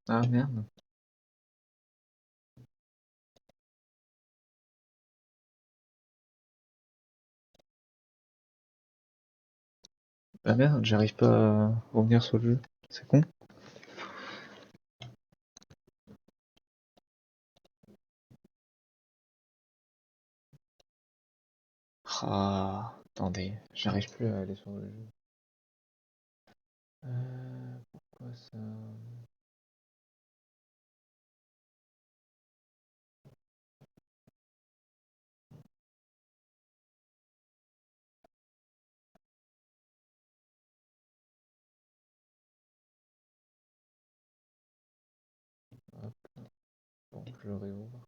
Ah merde. Ah merde, j'arrive pas à revenir sur le jeu. C'est con. Ah, attendez, j'arrive plus à aller sur le jeu. Pourquoi ça? Hop, bon, je le réouvre.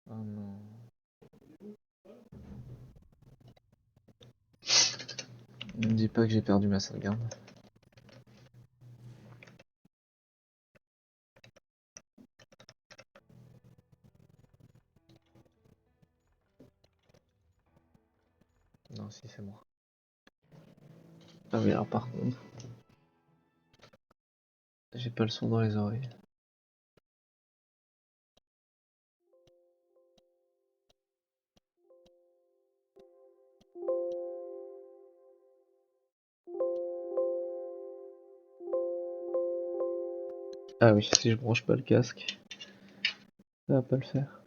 Oh non. Ne me dis pas que j'ai perdu ma sauvegarde. Non, si c'est moi. Ah oui, alors par contre, j'ai pas le son dans les oreilles. Ah oui, si je branche pas le casque, ça va pas le faire.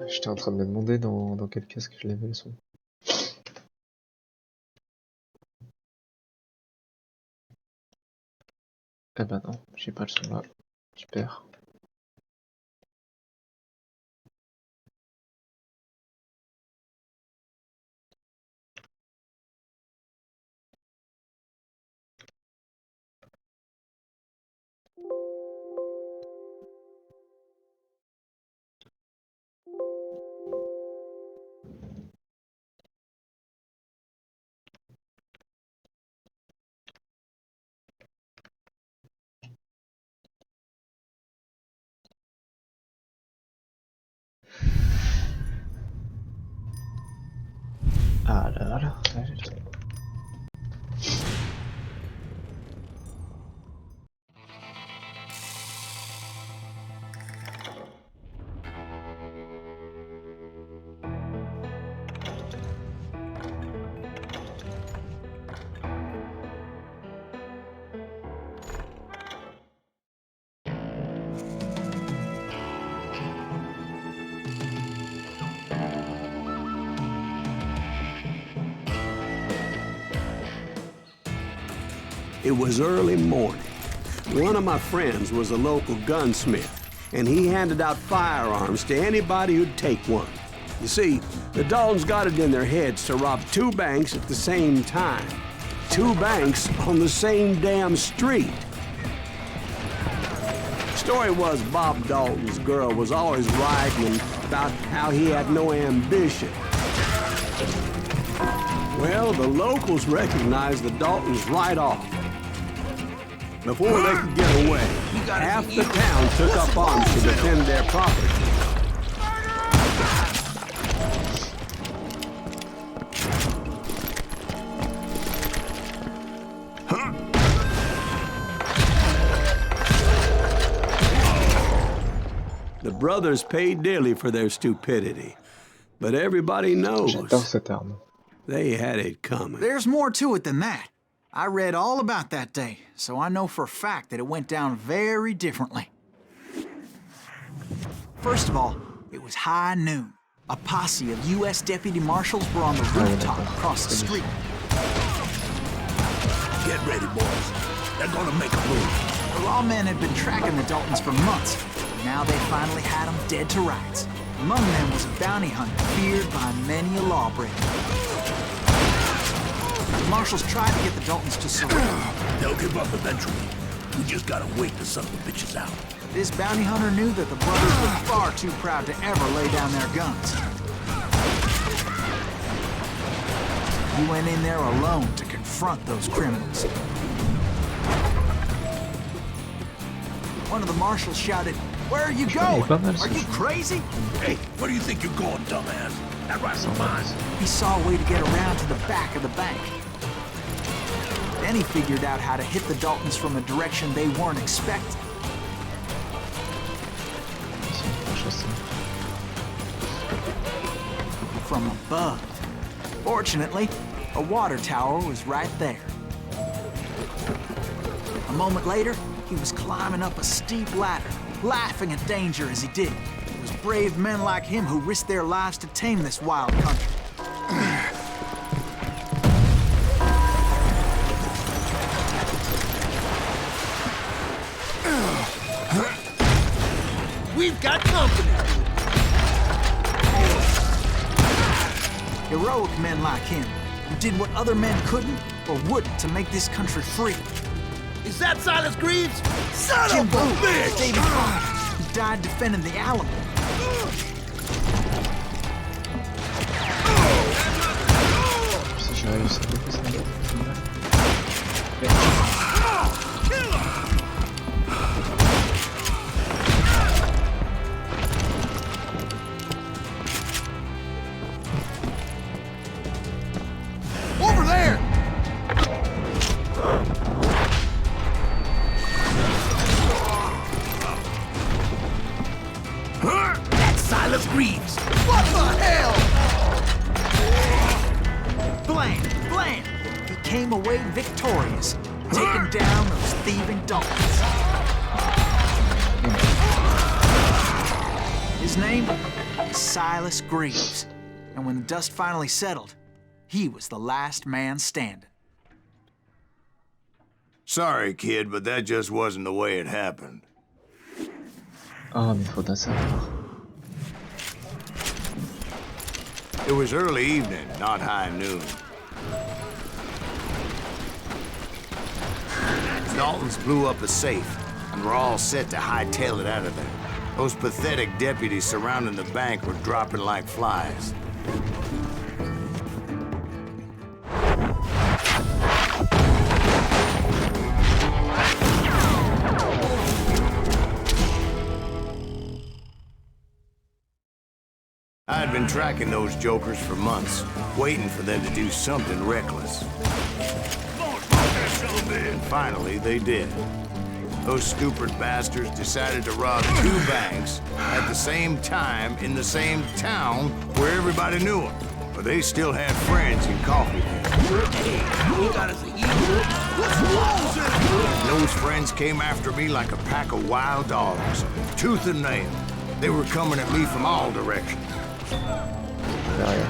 J'étais en train de me demander dans quel casque je l'avais le son. Ah bah non, j'ai pas le son là. Super. Ah là là, j'ai le son. It was early morning. One of my friends was a local gunsmith, and he handed out firearms to anybody who'd take one. You see, the Daltons got it in their heads to rob two banks at the same time. Two banks on the same damn street. Story was Bob Dalton's girl was always writing about how he had no ambition. Well, the locals recognized the Daltons right off. Before they could get away, half the town took up arms to defend their property. The brothers paid dearly for their stupidity, but everybody knows J'adore cette arme. they had it coming. There's more to it than that. I read all about that day, so I know for a fact that it went down very differently. First of all, it was high noon. A posse of U.S. deputy marshals were on the rooftop across the street. Get ready, boys. They're gonna make a move. The lawmen had been tracking the Daltons for months. Now they finally had them dead to rights. Among them was a bounty hunter feared by many a lawbreaker. The marshals tried to get the Daltons to surrender. They'll give up eventually. We just gotta wait the son of the bitches out. This bounty hunter knew that the brothers were far too proud to ever lay down their guns. He went in there alone to confront those criminals. One of the marshals shouted, "Where are you going? Are you crazy?" Hey, where do you think you're going, dumbass? That rifle's mine. He saw a way to get around to the back of the bank. Then he figured out how to hit the Daltons from a direction they weren't expecting. From above. Fortunately, a water tower was right there. A moment later, he was climbing up a steep ladder, laughing at danger as he did. It was brave men like him who risked their lives to tame this wild country. We've got company. Heroic men like him, who did what other men couldn't or wouldn't to make this country free. Is that Silas Greaves? Son Jim of a Boone, bitch! David Fox, who died defending the Alamo. Over there! That's Silas Greaves! What the hell? Bland! He came away victorious, taking down those thieving Daltons. His name was Silas Greaves, and when the dust finally settled, he was the last man standing. Sorry, kid, but that just wasn't the way it happened. Ah, mais faudrait savoir. It was early evening, not high noon. Daltons blew up a safe, and were all set to hightail it out of there. Those pathetic deputies surrounding the bank were dropping like flies. I'd been tracking those jokers for months, waiting for them to do something reckless. And finally, they did. Those stupid bastards decided to rob 2 banks at the same time in the same town where everybody knew them. But they still had friends in Coffeeville. You got us a year. What's wrong? Those friends came after me like a pack of wild dogs, tooth and nail. They were coming at me from all directions.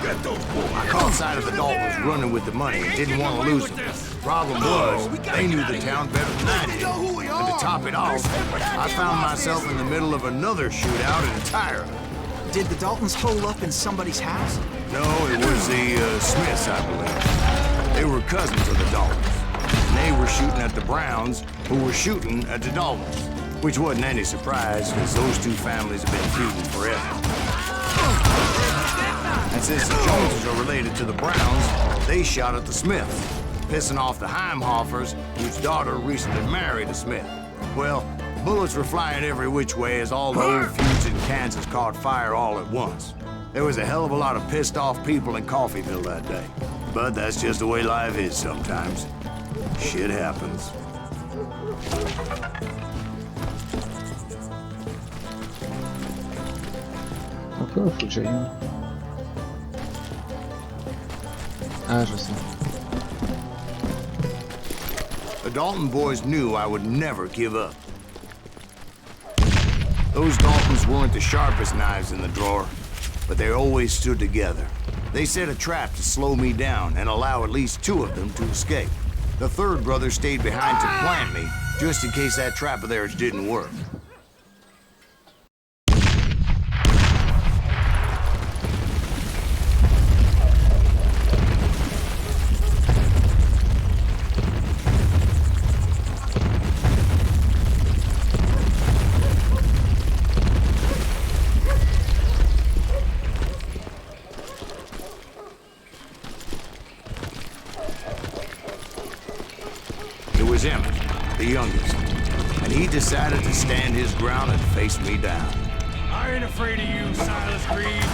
Get those boys. I caught sight of the Daltons running with the money and didn't want to lose them. Problem was, they knew the town better than I did. And to top it off, I found myself in the middle of another shootout entirely. Did the Daltons hole up in somebody's house? No, it was the Smiths, I believe. They were cousins of the Daltons. And they were shooting at the Browns, who were shooting at the Daltons. Which wasn't any surprise, because those 2 families have been feuding forever. And since the Joneses are related to the Browns, they shot at the Smiths, pissing off the Heimhoffers, whose daughter recently married a Smith. Well, bullets were flying every which way as all the old feuds in Kansas caught fire all at once. There was a hell of a lot of pissed off people in Coffeeville that day. But that's just the way life is sometimes. Shit happens. Pourquoi faut que j'aille où? Ah, je sais. The Dalton boys knew I would never give up. Those Daltons weren't the sharpest knives in the drawer, but they always stood together. They set a trap to slow me down and allow at least 2 of them to escape. The 3rd brother stayed behind to plant me, just in case that trap of theirs didn't work. It was Emmett, the youngest, and he decided to stand his ground and face me down. I ain't afraid of you, Silas Greaves.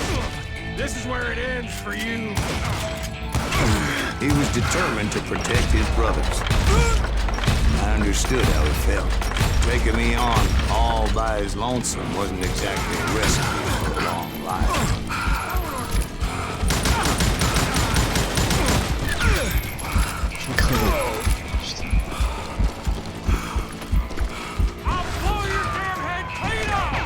This is where it ends for you. He was determined to protect his brothers. I understood how he felt. Taking me on all by his lonesome wasn't exactly a recipe for a long life. I'll blow your damn head clean off!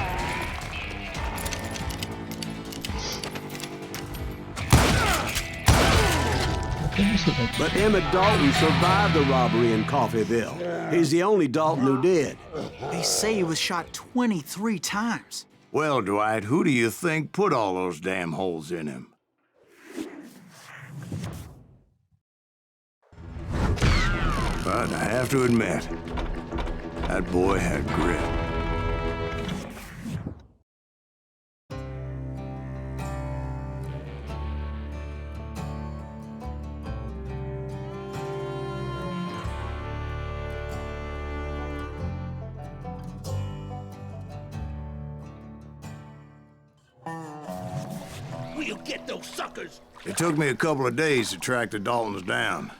But Emmett Dalton survived the robbery in Coffeyville. He's the only Dalton who did. They say he was shot 23 times. Well, Dwight, who do you think put all those damn holes in him? But I have to admit, that boy had grit. We'll get those suckers. It took me a couple of days to track the Daltons down.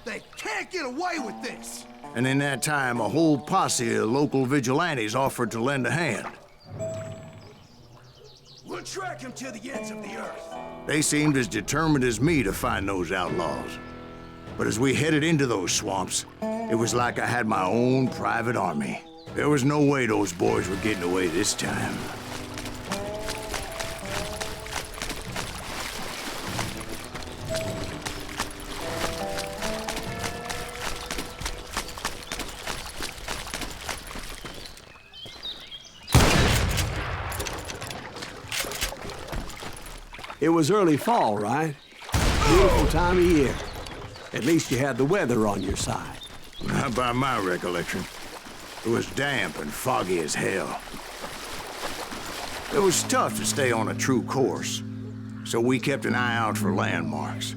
They can't get away with this. And in that time, a whole posse of local vigilantes offered to lend a hand. We'll track him to the ends of the earth. They seemed as determined as me to find those outlaws. But as we headed into those swamps, it was like I had my own private army. There was no way those boys were getting away this time. It was early fall, right? Beautiful time of year. At least you had the weather on your side. Not by my recollection. It was damp and foggy as hell. It was tough to stay on a true course, so we kept an eye out for landmarks.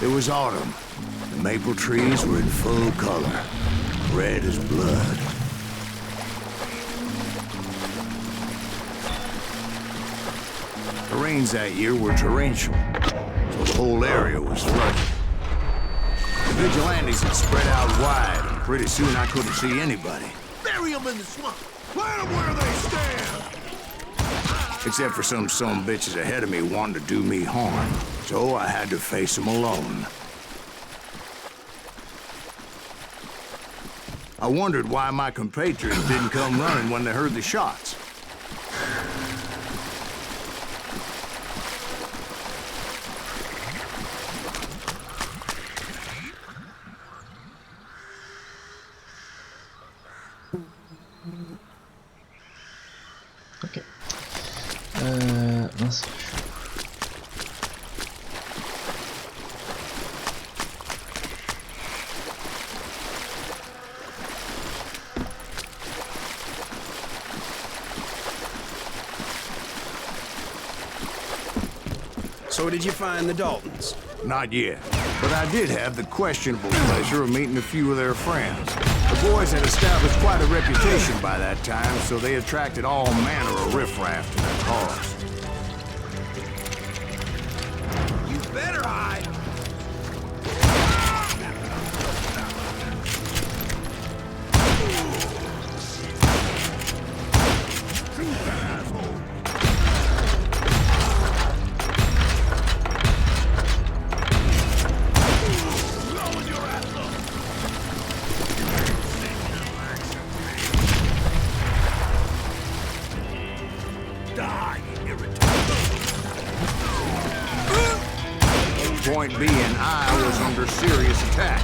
It was autumn. The maple trees were in full color, red as blood. The rains that year were torrential, so the whole area was flooded. The vigilantes had spread out wide, and pretty soon I couldn't see anybody. Bury them in the swamp. Plant them where they stand. Except for some bitches ahead of me wanting to do me harm. So I had to face them alone. I wondered why my compatriots didn't come running when they heard the shots. Ok. Mince. So did you find the Daltons? Not yet, but I did have the questionable pleasure of meeting a few of their friends. The boys had established quite a reputation by that time, so they attracted all manner of riffraff to their cause. You better hide. Point being, I was under serious attack.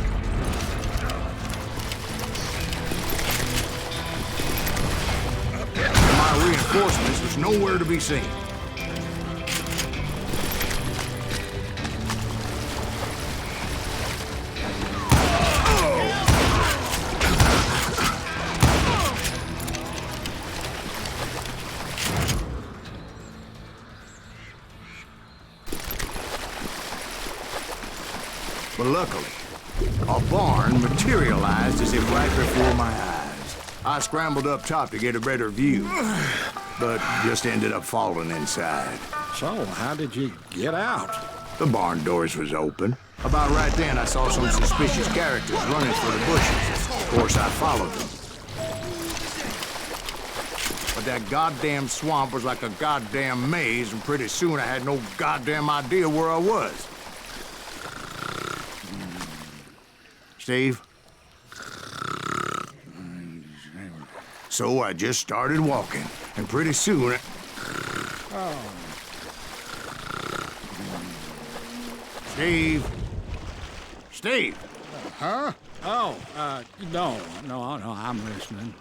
reinforcements was nowhere to be seen. But luckily, a barn materialized as if right before my eyes. I scrambled up top to get a better view, but just ended up falling inside. So, how did you get out? The barn doors was open. About right then, I saw some suspicious characters running for the bushes. Of course, I followed them. But that goddamn swamp was like a goddamn maze, and pretty soon I had no goddamn idea where I was. Steve? So I just started walking, and pretty soon... Steve? Steve! Huh? Oh, no, I'm listening.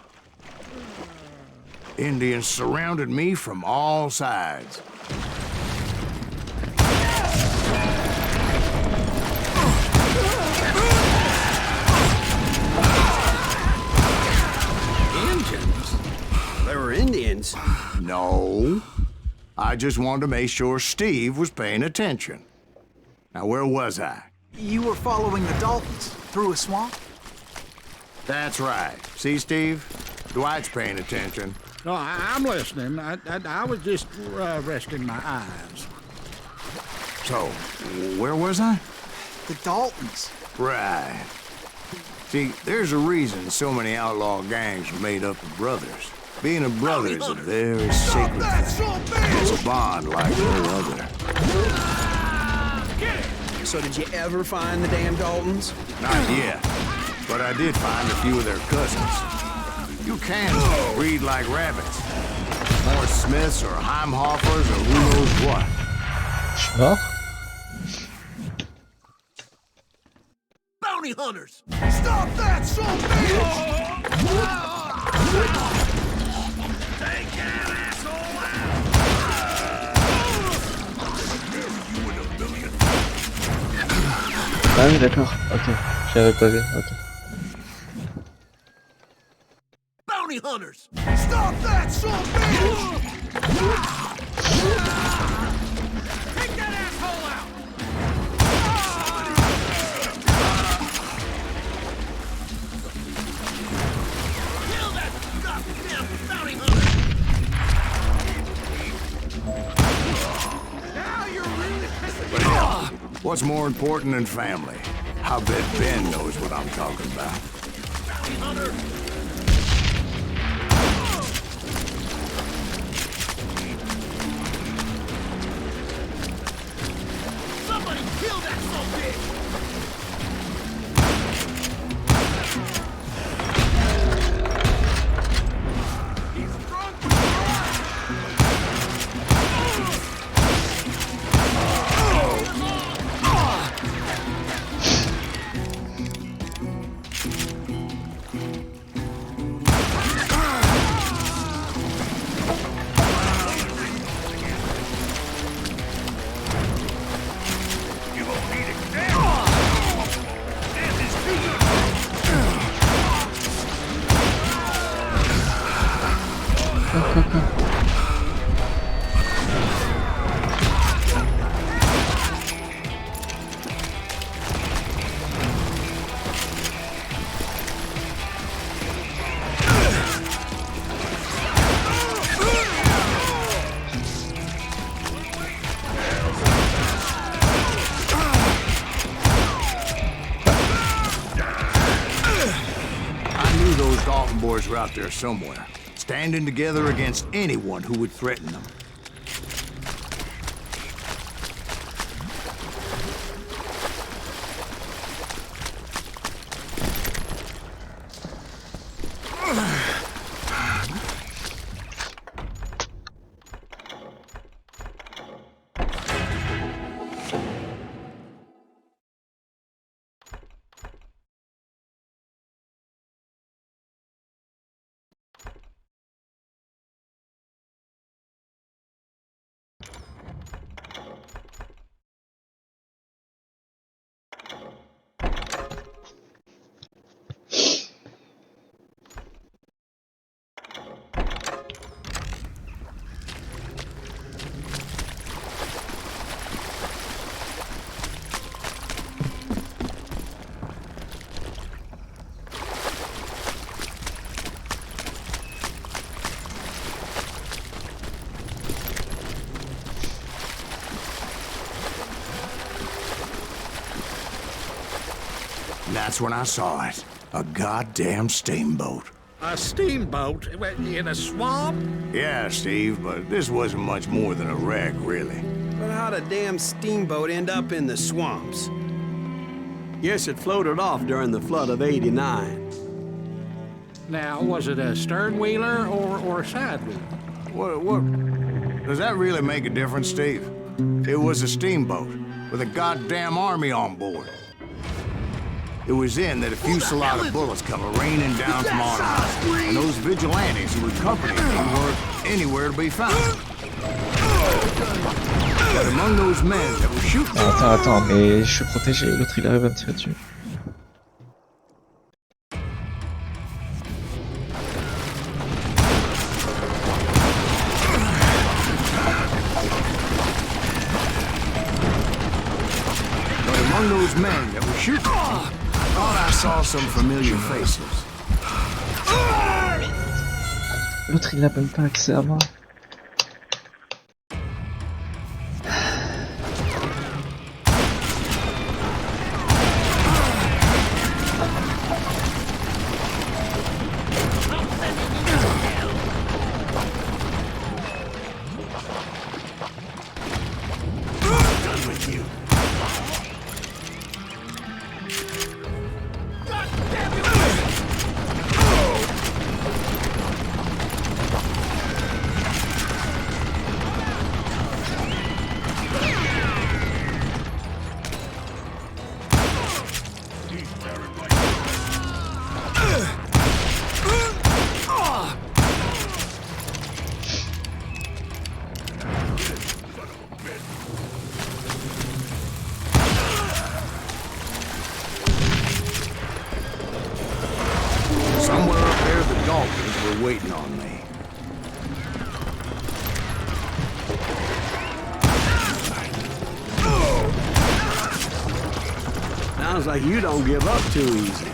Indians surrounded me from all sides. There were Indians. No. I just wanted to make sure Steve was paying attention. Now, where was I? You were following the Daltons through a swamp? That's right. See, Steve? Dwight's paying attention. No, I'm listening. I was just resting my eyes. So, where was I? The Daltons. Right. See, there's a reason so many outlaw gangs are made up of brothers. Being a brother is a very sacred thing. It's a bond like no other. So did you ever find the damn Daltons? Not yet, but I did find a few of their cousins. You can breed like rabbits. More Smiths or Heimhoffers or who knows what. Schwach? Bounty hunters! Stop that, son of a bitch! Take that asshole out! Ah oui, d'accord. Ok. J'avais pas vu. Ok. Bounty hunters! Stop that, son of a bitch! Take that asshole out! Kill that goddamn bounty hunter! Now you're really pissing me off! What's more important than family? I bet Ben knows what I'm talking about. Bounty hunter! Somebody kill that son of a bitch! He's drunk! You won't need it now! Stand his feet! I knew those Dalton boys were out there somewhere, standing together against anyone who would threaten them. that's when I saw it. A goddamn steamboat. A steamboat in a swamp? Yeah, Steve, but this wasn't much more than a wreck, really. But how'd a damn steamboat end up in the swamps? Yes, it floated off during the flood of '89. Now, was it a stern wheeler or a side wheeler? What? Does that really make a difference, Steve? It was a steamboat with a goddamn army on board. It was then that a fusillade of bullets come raining down from on high, and those vigilantes who accompanied me weren't anywhere to be found. But among those men that were shooting... Attends, mais je suis protégé, l'autre il arrive à me tirer dessus. But among those men that were shooting, I thought I saw some familiar faces. L'autre il n'a même pas accès à moi. Somewhere up there, the Daltons were waiting on me. Sounds like you don't give up too easy.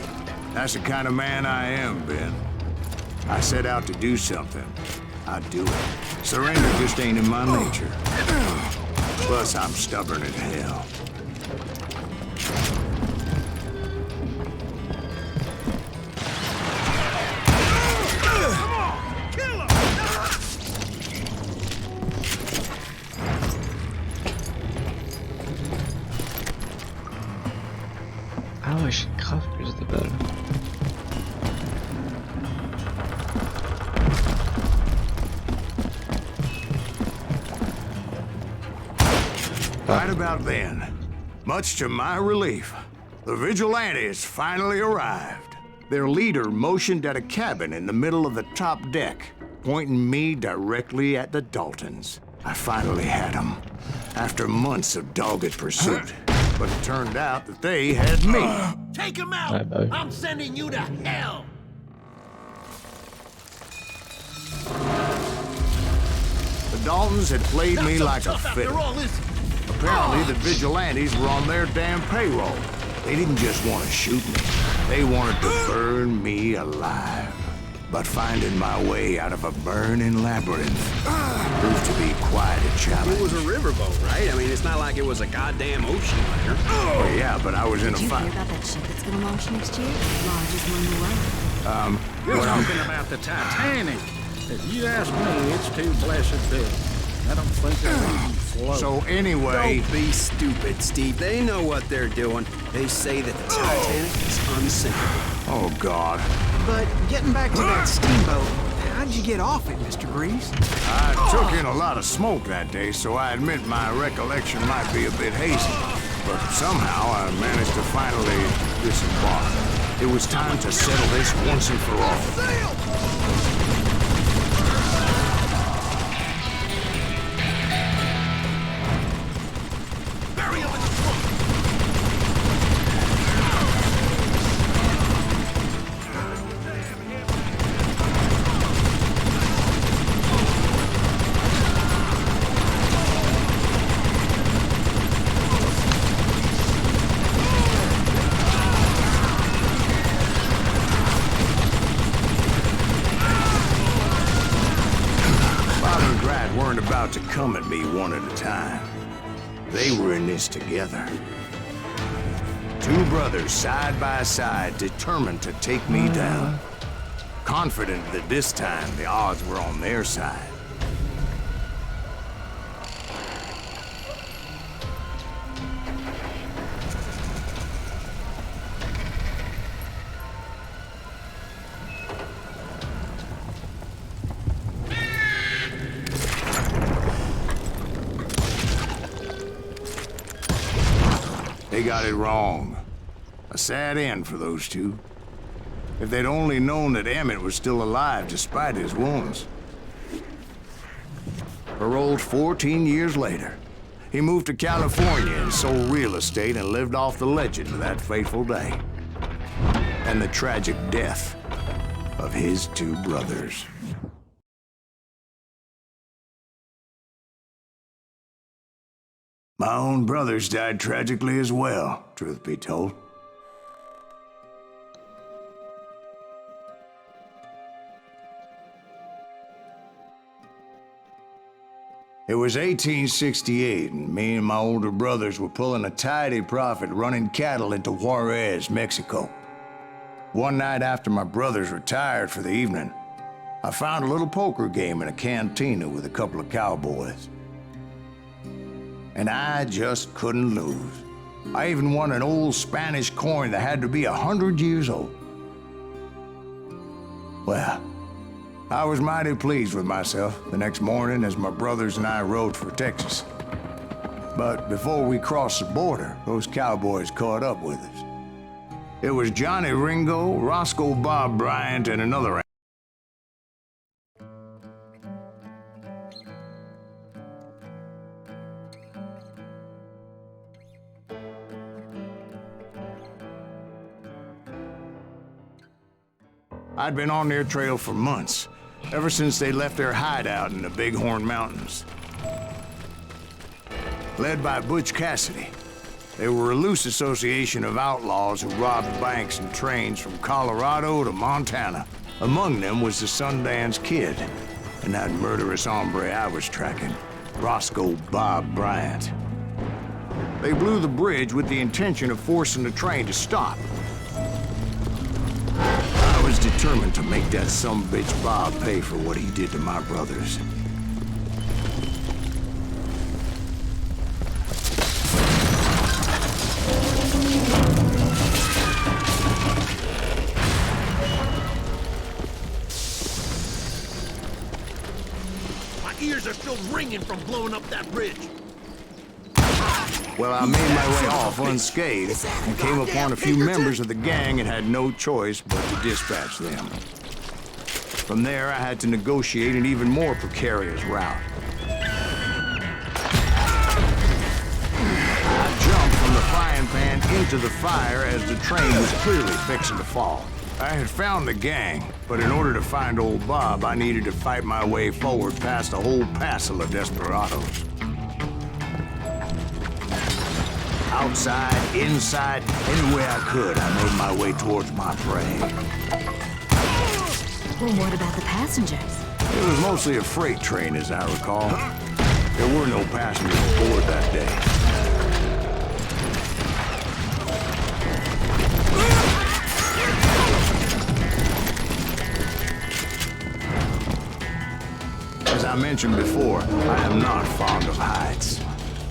That's the kind of man I am, Ben. I set out to do something. I do it. Surrender just ain't in my nature. Plus, I'm stubborn as hell. Ah ouais, j'ai grave plus de balles. Right about then, much to my relief, the vigilantes finally arrived. Their leader motioned at a cabin in the middle of the top deck, pointing me directly at the Daltons. I finally had them, after months of dogged pursuit. But it turned out that they had me. Take him out! Ouais, bah oui. I'm sending you to hell! The Daltons had played me Not like so a tough fiddle. after all, is it? Apparently, the vigilantes were on their damn payroll. They didn't just want to shoot me. They wanted to burn me alive. But finding my way out of a burning labyrinth proved to be quite a challenge. It was a riverboat, right? I mean, it's not like it was a goddamn ocean liner. Oh, yeah, but I was in a Did you hear fight. about that ship that's gonna launch next year? Largest one in the world. You're What I'm- talking about the Titanic. If you ask me, it's too blessed big. I don't think it'll even float. So anyway, Don't be stupid, Steve. They know what they're doing. They say that the Titanic is unsinkable. oh God, But getting back to that steamboat, how'd you get off it, Mr. Greaves? I took in a lot of smoke that day, so I admit my recollection might be a bit hazy. But somehow I managed to finally disembark. It was time to settle this once and for all. Bury him in the trunk! Bob and Grad weren't about to come at me one at a time. They were in this together. Two brothers side by side, determined to take me down. Confident that this time the odds were on their side. They got it wrong. A sad end for those two. If they'd only known that Emmett was still alive despite his wounds. Paroled 14 years later, he moved to California and sold real estate and lived off the legend of that fateful day. And the tragic death of his two brothers. My own brothers died tragically as well, truth be told. It was 1868, and me and my older brothers were pulling a tidy profit running cattle into Juarez, Mexico. One night after my brothers retired for the evening, I found a little poker game in a cantina with a couple of cowboys. And I just couldn't lose. I even won an old Spanish coin that had to be 100 years old. Well, I was mighty pleased with myself the next morning as my brothers and I rode for Texas. But before we crossed the border, those cowboys caught up with us. It was Johnny Ringo, Roscoe Bob Bryant, and another. I'd been on their trail for months, ever since they left their hideout in the Bighorn Mountains. Led by Butch Cassidy, they were a loose association of outlaws who robbed banks and trains from Colorado to Montana. Among them was the Sundance Kid, and that murderous hombre I was tracking, Roscoe Bob Bryant. They blew the bridge with the intention of forcing the train to stop. I was determined to make that sumbitch Bob pay for what he did to my brothers. My ears are still ringing from blowing up that bridge. Well, I made my way off unscathed and came upon a few members of the gang and had no choice but to dispatch them. From there, I had to negotiate an even more precarious route. I jumped from the frying pan into the fire as the train was clearly fixing to fall. I had found the gang, but in order to find old Bob, I needed to fight my way forward past a whole passel of desperados. Outside, inside, any way I could, I made my way towards my prey. Well, what about the passengers? It was mostly a freight train, as I recall. There were no passengers aboard that day. As I mentioned before, I am not fond of heights.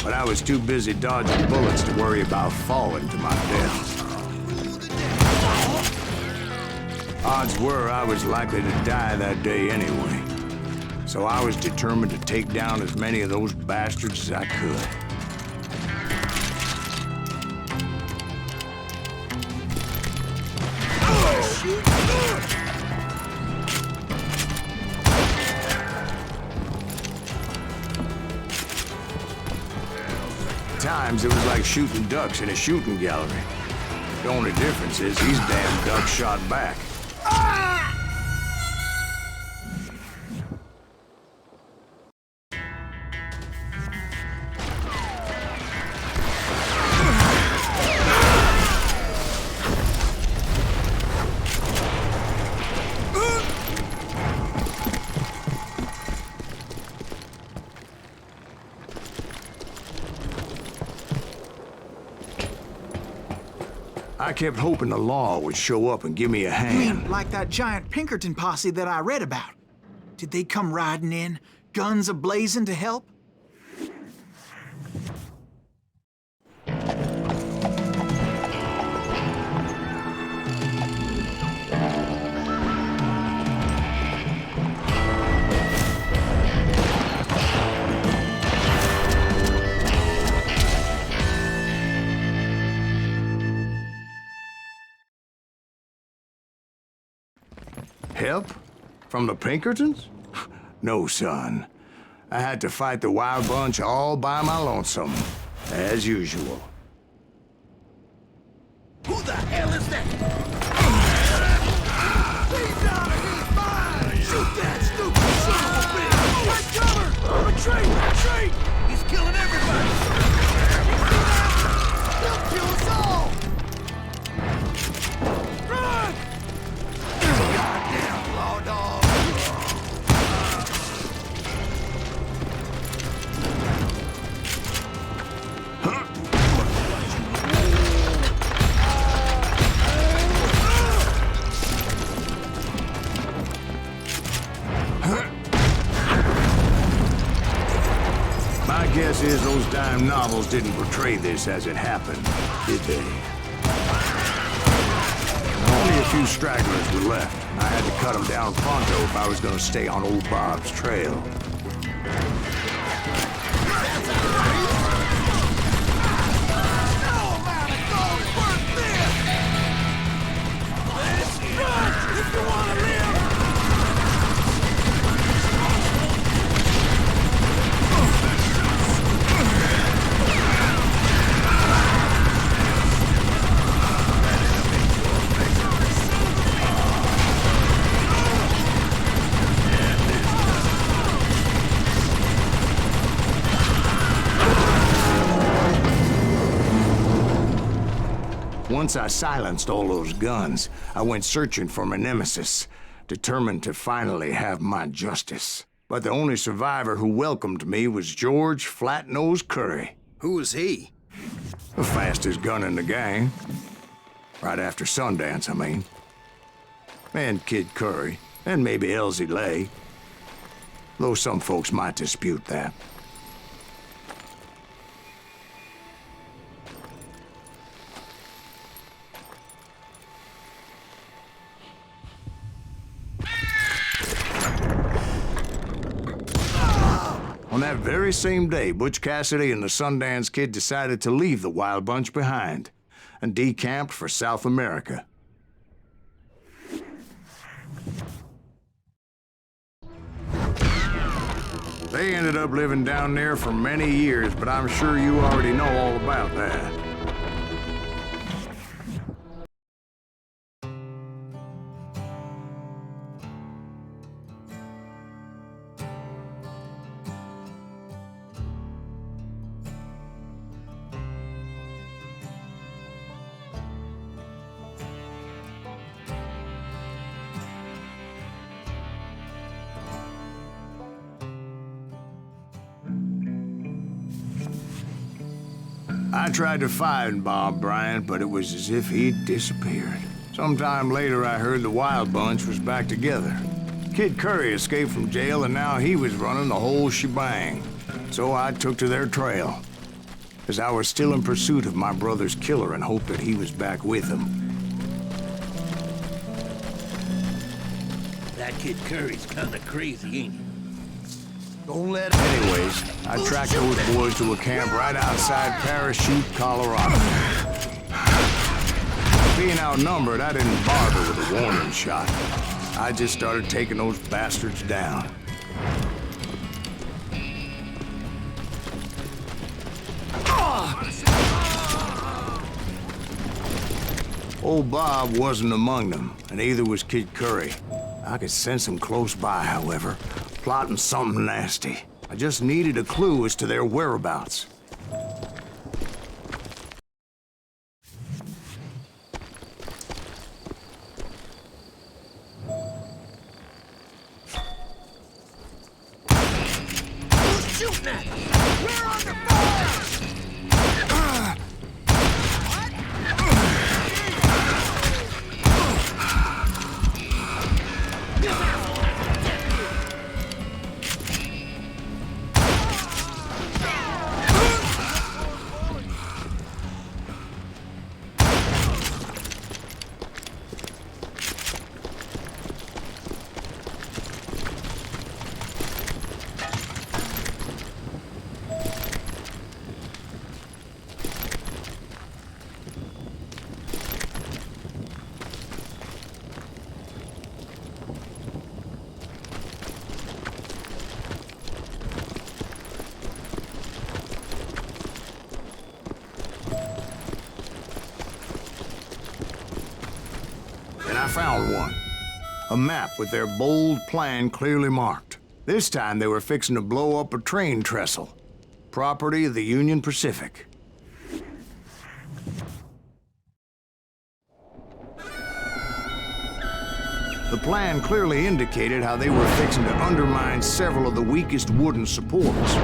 But I was too busy dodging bullets to worry about falling to my death. Odds were I was likely to die that day anyway. So I was determined to take down as many of those bastards as I could. Times it was like shooting ducks in a shooting gallery. The only difference is these damn ducks shot back. I kept hoping the law would show up and give me a You hand. mean like that giant Pinkerton posse that I read about? Did they come riding in, guns a-blazing to help? Help? From the Pinkertons? No, son. I had to fight the Wild Bunch all by my lonesome, as usual. Who the hell is that? He's out of his mind! Shoot that stupid son of a bitch! Take cover! Retreat! Retreat! He's killing everybody! He'll kill us all! Run! Goddamn law dog! My guess is those dime novels didn't portray this as it happened, did they? Only a few stragglers were left. I had to cut them down pronto if I was going to stay on old Bob's trail. If you want to live! Once I silenced all those guns, I went searching for my nemesis, determined to finally have my justice. But the only survivor who welcomed me was George Flat-Nosed Curry. Who was he? The fastest gun in the gang. Right after Sundance, I mean. And Kid Curry, and maybe Elsie Lay. Though some folks might dispute that. On that very same day, Butch Cassidy and the Sundance Kid decided to leave the Wild Bunch behind and decamped for South America. They ended up living down there for many years, but I'm sure you already know all about that. I tried to find Bob Bryant, but it was as if he'd disappeared. Sometime later, I heard the Wild Bunch was back together. Kid Curry escaped from jail, and now he was running the whole shebang. So I took to their trail, as I was still in pursuit of my brother's killer and hoped that he was back with him. That Kid Curry's kinda crazy, ain't he? Don't let him... Anyways, I tracked those boys to a camp right outside Parachute, Colorado. Being outnumbered, I didn't bother with a warning shot. I just started taking those bastards down. Old Bob wasn't among them, and neither was Kid Curry. I could sense him close by, however, plotting something nasty. I just needed a clue as to their whereabouts. Who's shooting at us? We're under fire! found one. A map with their bold plan clearly marked. This time they were fixing to blow up a train trestle. Property of the Union Pacific. The plan clearly indicated how they were fixing to undermine several of the weakest wooden supports.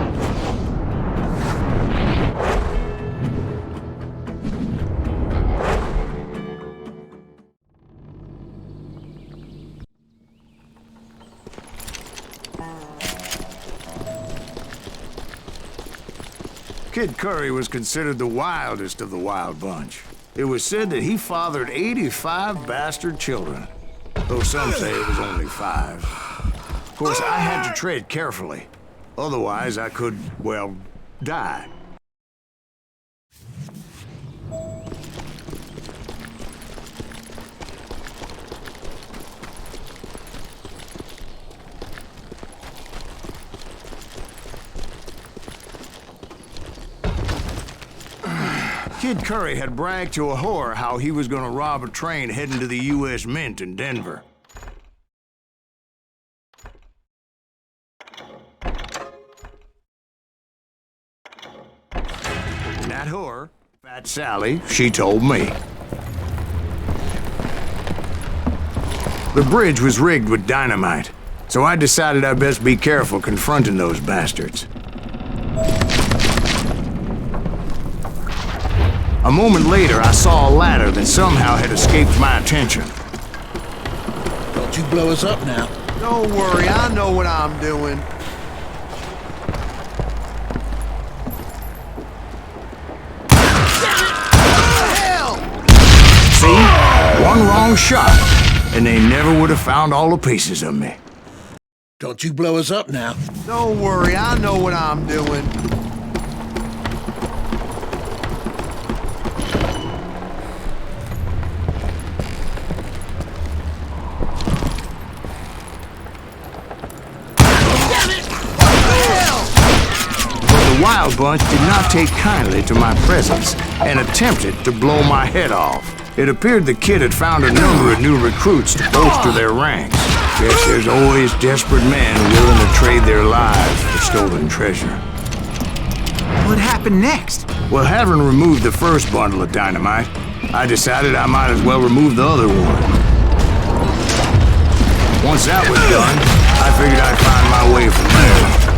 Kid Curry was considered the wildest of the wild bunch. It was said that he fathered 85 bastard children, though some say it was only 5. Of course, I had to tread carefully. Otherwise, I could, well, die. Kid Curry had bragged to a whore how he was gonna rob a train heading to the U.S. Mint in Denver. And that whore, Fat Sally, she told me. The bridge was rigged with dynamite, so I decided I'd best be careful confronting those bastards. A moment later, I saw a ladder that somehow had escaped my attention. Don't you blow us up now. Don't worry, I know what I'm doing. See? One wrong shot, and they never would have found all the pieces of me. Don't you blow us up now. Don't worry, I know what I'm doing. The Wild Bunch did not take kindly to my presence and attempted to blow my head off. It appeared the kid had found a number of new recruits to bolster their ranks. Guess there's always desperate men willing to trade their lives for stolen treasure. What happened next? Well, having removed the first bundle of dynamite, I decided I might as well remove the other one. Once that was done, I figured I'd find my way from there.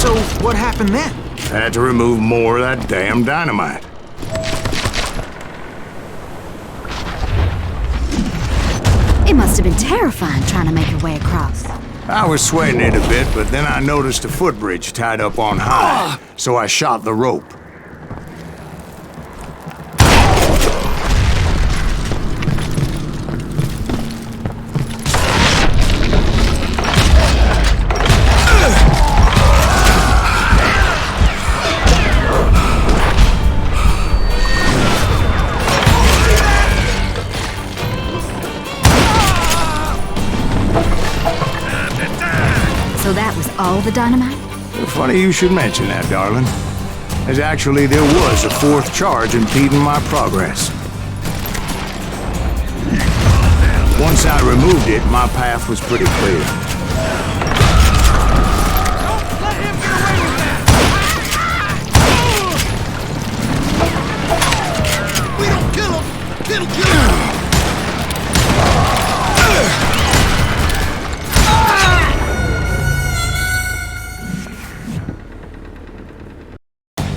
So, what happened then? Had to remove more of that damn dynamite. It must have been terrifying trying to make your way across. I was sweating it a bit, but then I noticed a footbridge tied up on high, so I shot the rope. So that was all the dynamite? Funny you should mention that, darling. As actually there was a fourth charge impeding my progress. Once I removed it, my path was pretty clear. We don't kill him! It'll kill him!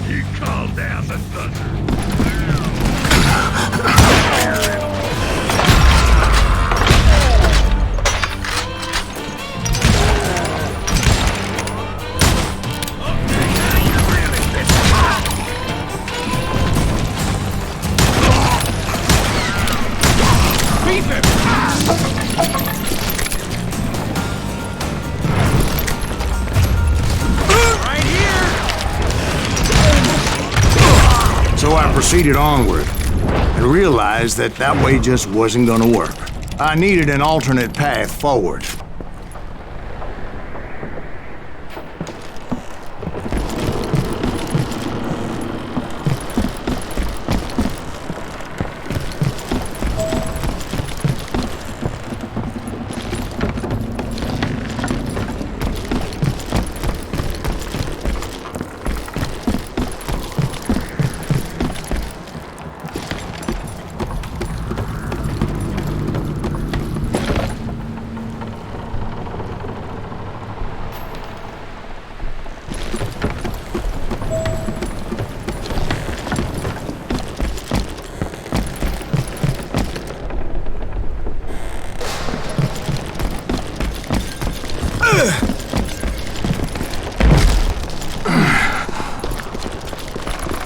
You call down the thunder. So I proceeded onward and realized that that way just wasn't gonna work. I needed an alternate path forward.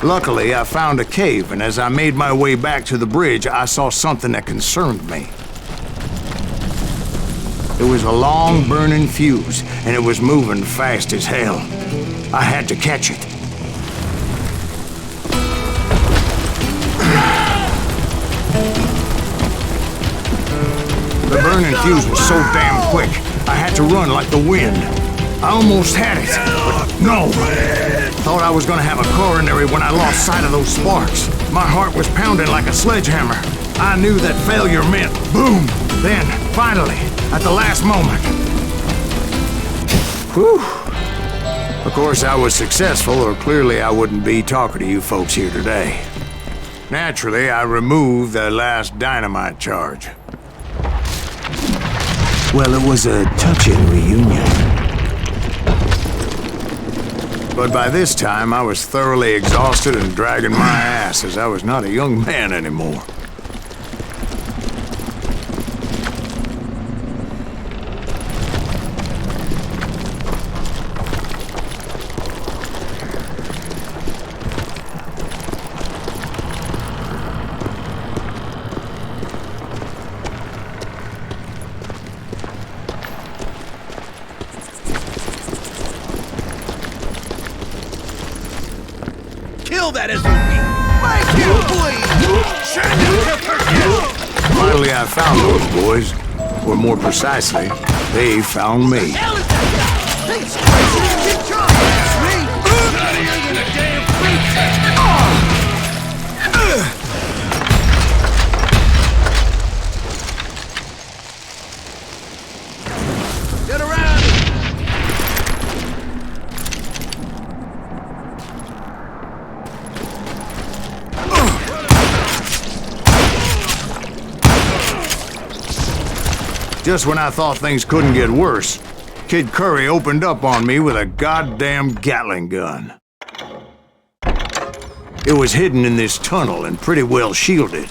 Luckily, I found a cave, and as I made my way back to the bridge, I saw something that concerned me. It was a long, burning fuse, and it was moving fast as hell. I had to catch it. The burning fuse was so damn quick, I had to run like the wind. I almost had it, but no. Thought I was gonna have a coronary when I lost sight of those sparks. My heart was pounding like a sledgehammer. I knew that failure meant boom. Then, finally, at the last moment. Whew. Of course, I was successful, or clearly I wouldn't be talking to you folks here today. Naturally, I removed the last dynamite charge. Well, it was a touching reunion. But by this time, I was thoroughly exhausted and dragging my ass, as I was not a young man anymore. Kill that SOB! Make you bleed! Finally, I found those boys. Or more precisely, they found me. Hell is that? Things crazy! Keep trying! That's me! Not even a damn fruit test. Get around! Just when I thought things couldn't get worse, Kid Curry opened up on me with a goddamn Gatling gun. It was hidden in this tunnel and pretty well shielded.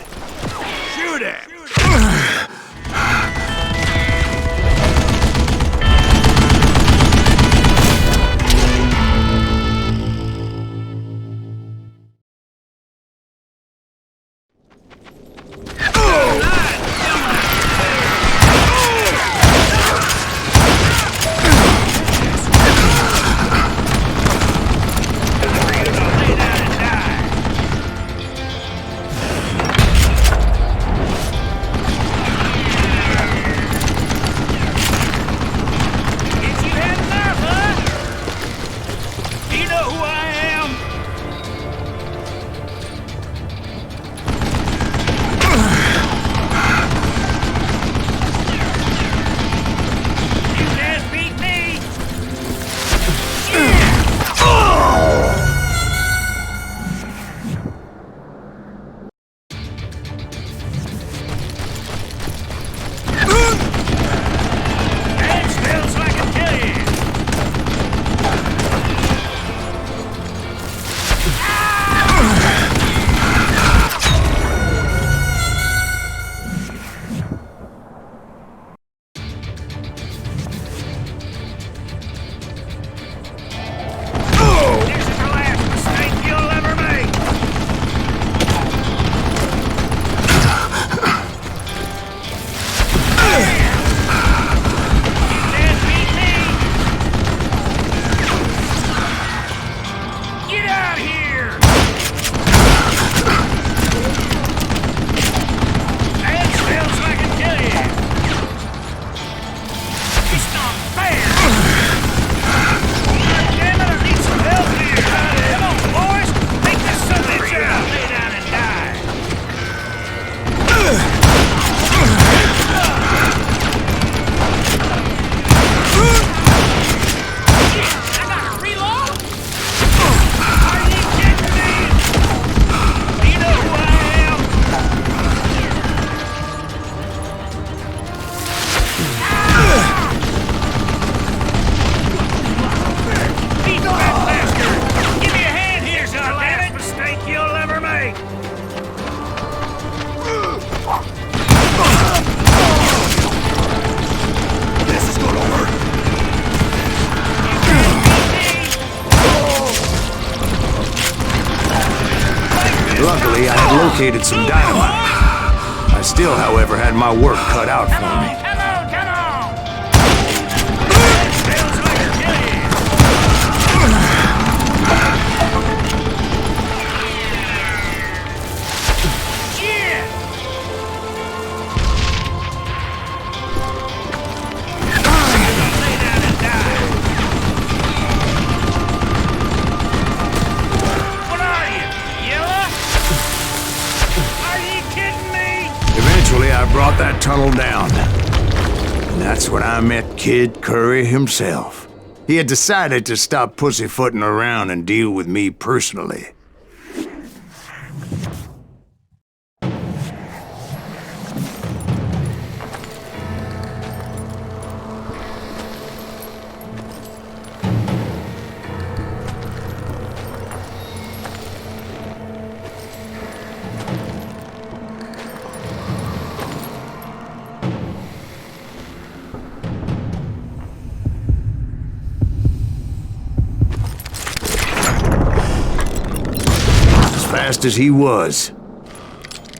Shoot it! Luckily, I had located some dynamite. I still, however, had my work cut out for me. Eventually, I brought that tunnel down. And that's when I met Kid Curry himself. He had decided to stop pussyfooting around and deal with me personally. Fast as he was,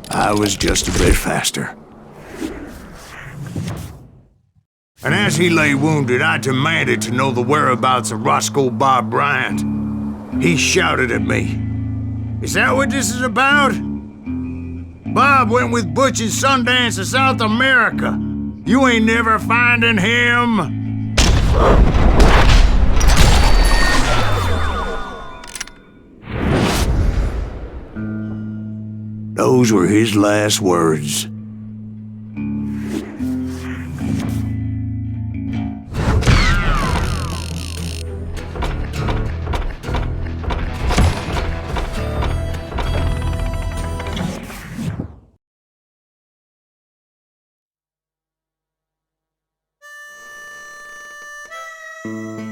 I was just a bit faster. And as he lay wounded, I demanded to know the whereabouts of Roscoe Bob Bryant. He shouted at me, "Is that what this is about? Bob went with Butch and Sundance to South America. You ain't never finding him." Those were his last words.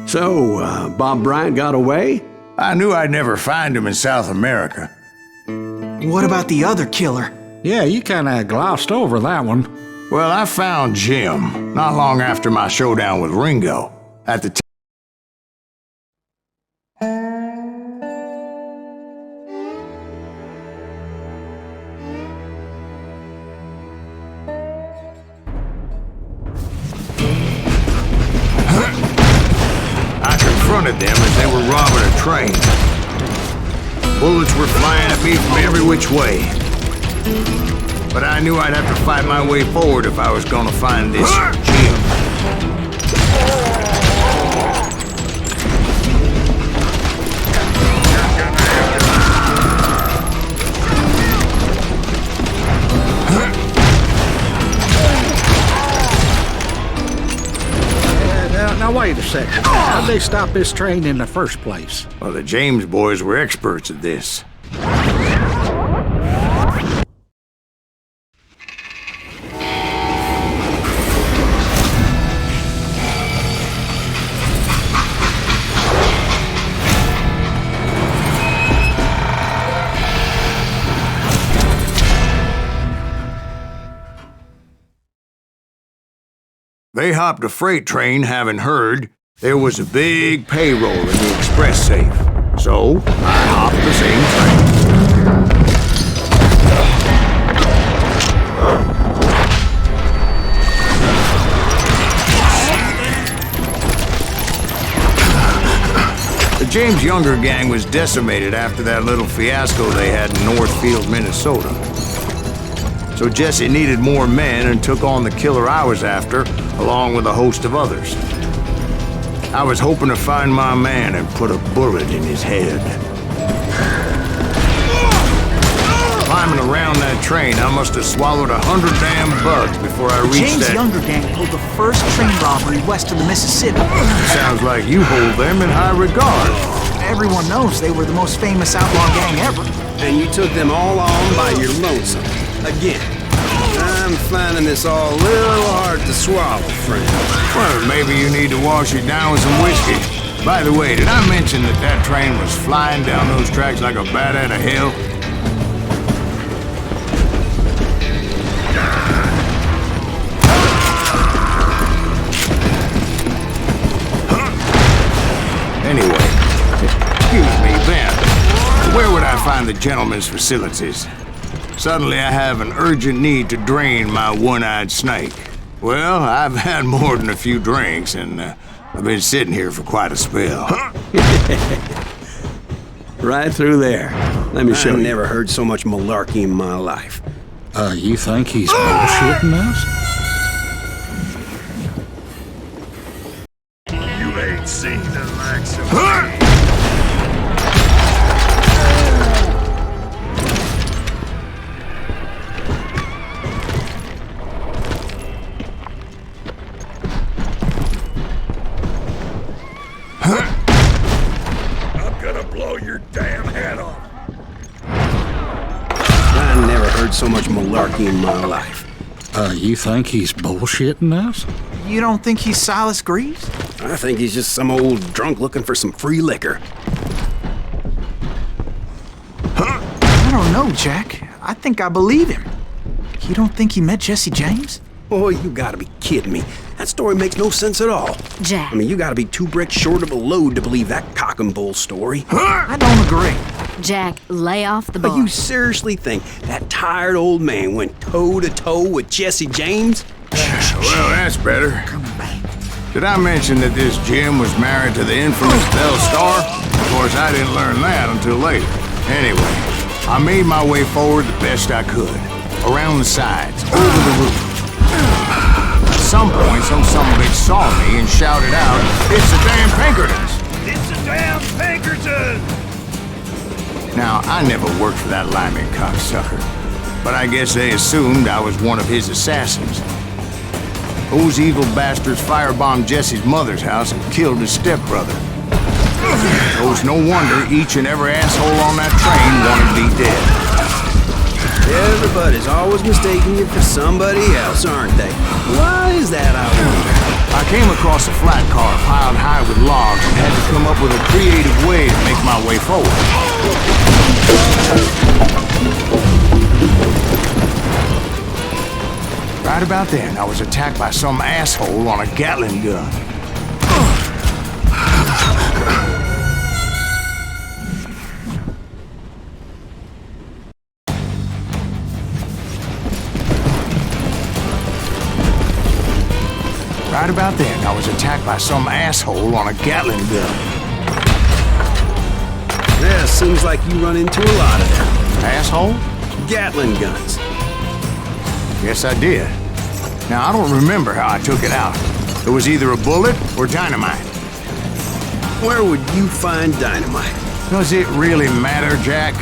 So, Bob Bryant got away? I knew I'd never find him in South America. What about the other killer? Yeah, you kinda glossed over that one. Well, I found Jim not long after my showdown with Ringo. At the I confronted them as they were robbing a train. Bullets were flying at me from every which way. But I knew I'd have to fight my way forward if I was gonna find this Jim. Now wait a second. How'd they stop this train in the first place? Well, the James boys were experts at this. They hopped a freight train, having heard there was a big payroll in the express safe. So, I hopped the same train. The James Younger gang was decimated after that little fiasco they had in Northfield, Minnesota. So Jesse needed more men and took on the killer I was after, along with a host of others. I was hoping to find my man and put a bullet in his head. Climbing around that train, I must have swallowed 100 damn bugs before I reached James Younger gang pulled the first train robbery west of the Mississippi. Sounds like you hold them in high regard. Everyone knows they were the most famous outlaw gang ever. And you took them all on by your lonesome. Again. I'm finding this all a little hard to swallow, friend. Well, maybe you need to wash it down with some whiskey. By the way, did I mention that that train was flying down those tracks like a bat out of hell? Anyway, excuse me, Ben. Where would I find find the gentleman's facilities. Suddenly I have an urgent need to drain my one-eyed snake. Well, I've had more than a few drinks, and I've been sitting here for quite a spell. Right through there. Let me show I've you. never heard so much malarkey in my life. You think he's bullshitting us? You ain't seen the likes of I'm gonna blow your damn head off. I never heard so much malarkey in my life. You think he's bullshitting us? You don't think he's Silas Greaves? I think he's just some old drunk looking for some free liquor. I don't know, Jack. I think I believe him. You don't think he met Jesse James? Oh, you gotta be kidding me. That story makes no sense at all. Jack. I mean, you gotta be 2 bricks short of a load to believe that cock and bull story. I don't agree. Jack, lay off the But bar. you seriously think that tired old man went toe-to-toe with Jesse James? Well, that's better. Did I mention that this Jim was married to the infamous Belle Starr? Of course, I didn't learn that until later. Anyway, I made my way forward the best I could. Around the sides, over the roof. At some point, some bitch saw me and shouted out, "It's the damn Pinkertons!" It's a damn Pinkerton! Now, I never worked for that limey cocksucker, but I guess they assumed I was one of his assassins. Those evil bastards firebombed Jesse's mother's house and killed his stepbrother. It was no wonder each and every asshole on that train wanted me dead. Everybody's always mistaking you for somebody else, aren't they? Why is that, I wonder? I came across a flat car piled high with logs and had to come up with a creative way to make my way forward. Right about then, I was attacked by some asshole on a Gatling gun. Right about then, I was attacked by some asshole on a Gatling gun. Yeah, seems like you run into a lot of them. Asshole? Gatling guns. Yes, I did. Now, I don't remember how I took it out. It was either a bullet or dynamite. Where would you find dynamite? Does it really matter, Jack?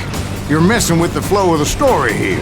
You're messing with the flow of the story here.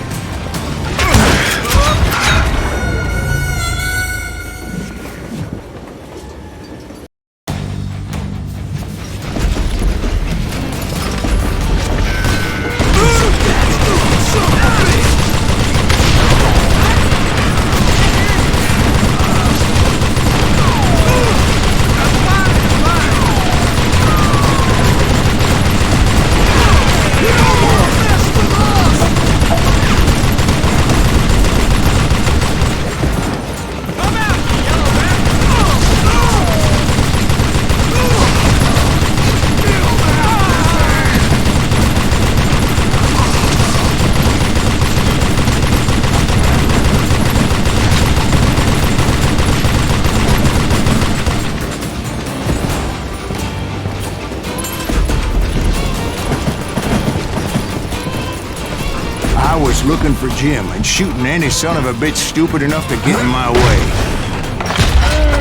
I was looking for Jim and shooting any son of a bitch stupid enough to get in my way.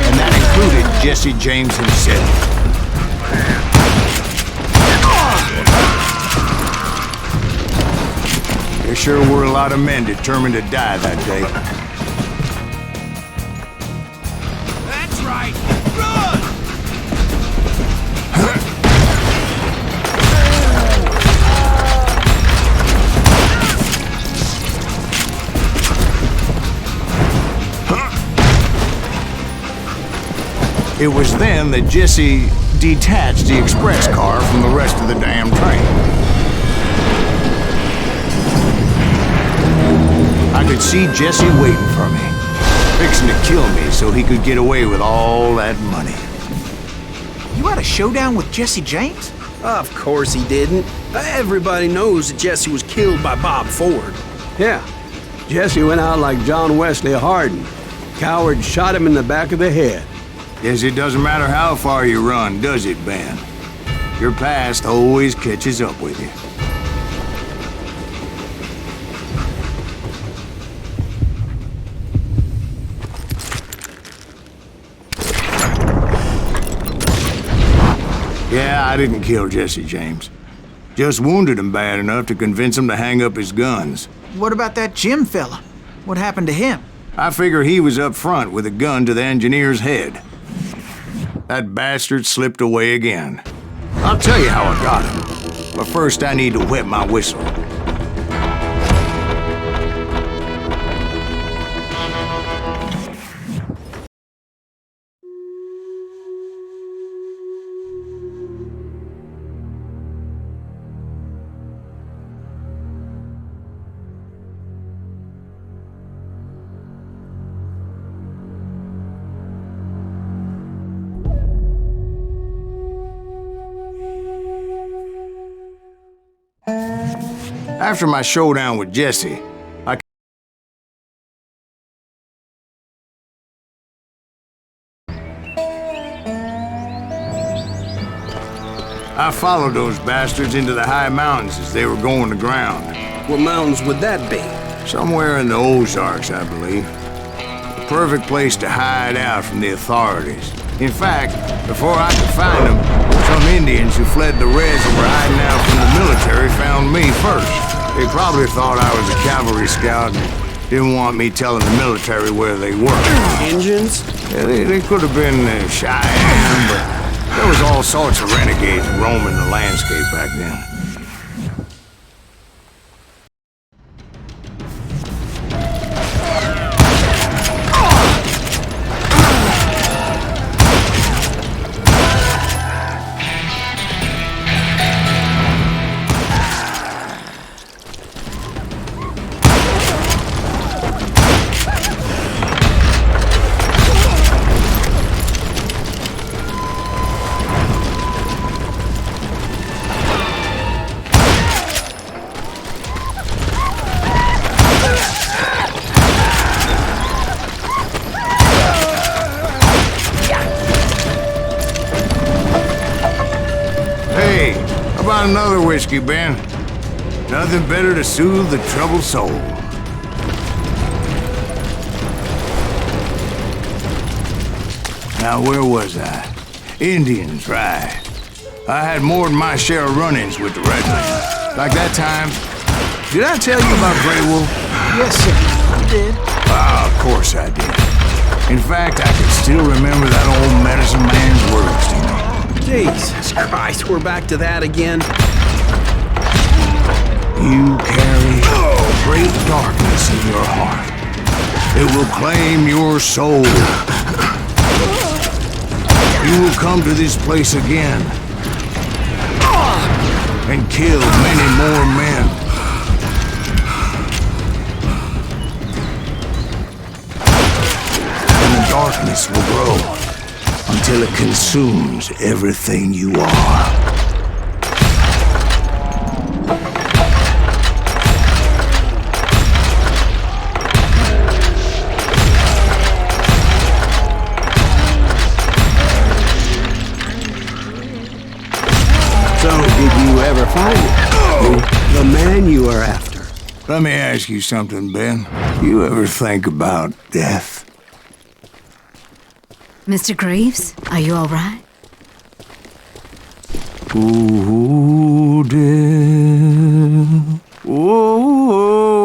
And that included Jesse James himself. There sure were a lot of men determined to die that day. That's right! Run! It was then that Jesse detached the express car from the rest of the damn train. I could see Jesse waiting for me, fixing to kill me so he could get away with all that money. You had a showdown with Jesse James? Of course he didn't. Everybody knows that Jesse was killed by Bob Ford. Yeah, Jesse went out like John Wesley Hardin. Coward shot him in the back of the head. Guess it doesn't matter how far you run, does it, Ben? Your past always catches up with you. Yeah, I didn't kill Jesse James. Just wounded him bad enough to convince him to hang up his guns. What about that Jim fella? What happened to him? I figure he was up front with a gun to the engineer's head. That bastard slipped away again. I'll tell you how I got him. But first I need to wet my whistle. After my showdown with Jesse, I followed those bastards into the high mountains as they were going to ground. What mountains would that be? Somewhere in the Ozarks, I believe. The perfect place to hide out from the authorities. In fact, before I could find them, some Indians who fled the res and were hiding out from the military found me first. They probably thought I was a cavalry scout and didn't want me telling the military where they were. Indians? Yeah, they could have been Cheyenne, but there was all sorts of renegades roaming the landscape back then. Another whiskey, Ben. Nothing better to soothe the troubled soul. Now, where was I? Indians, right. I had more than my share of run-ins with the redmen. Like that time... Did I tell you about Grey Wolf? Yes, sir. You did. Ah, of course I did. In fact, I can still remember that old medicine man's words to me. Jesus Christ, we're back to that again. You carry great darkness in your heart. It will claim your soul. You will come to this place again and kill many more men. And the darkness will grow until it consumes everything you are. So, did you ever find it? The man you are after. Let me ask you something, Ben. You ever think about death? Mr. Greaves, are you all right? Oh, death. Oh,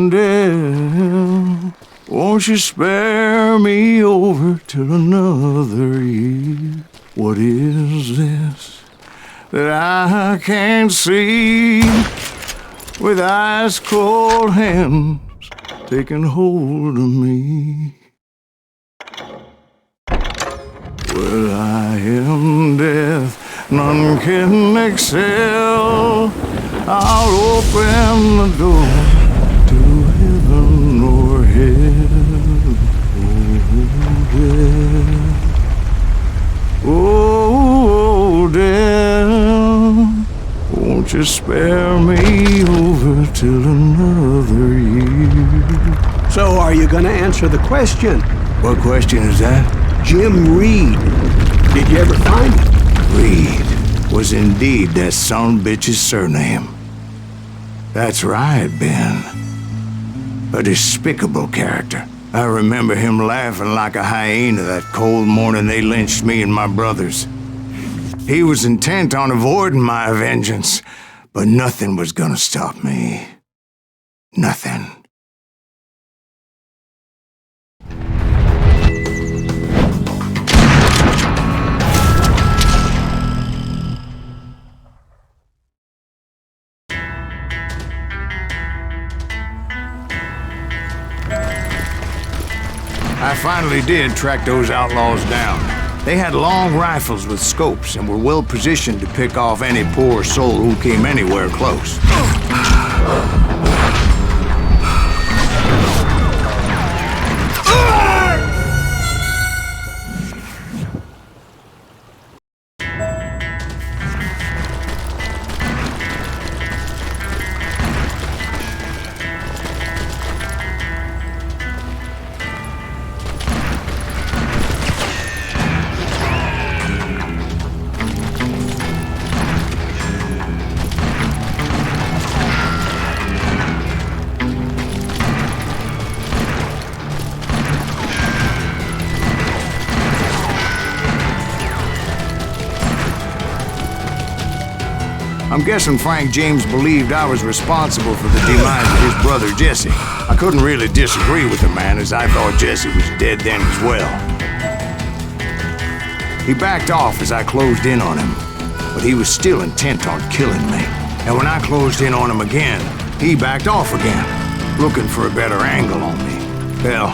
death. Won't you spare me over till another year? What is this that I can't see with ice cold hands taking hold of me? Well, I am death, none can excel. I'll open the door to heaven or hell. Oh, death. Oh, death. just spare me over till another year. So are you gonna answer the question? What question is that? Jim Reed. Did you ever find him? Reed was indeed that son-bitch's surname. That's right, Ben. A despicable character. I remember him laughing like a hyena that cold morning they lynched me and my brothers. He was intent on avoiding my vengeance, but nothing was gonna stop me. Nothing. I finally did track those outlaws down. They had long rifles with scopes and were well positioned to pick off any poor soul who came anywhere close. I'm guessing Frank James believed I was responsible for the demise of his brother Jesse. I couldn't really disagree with the man, as I thought Jesse was dead then as well. He backed off as I closed in on him, but he was still intent on killing me. And when I closed in on him again, he backed off again, looking for a better angle on me. Hell,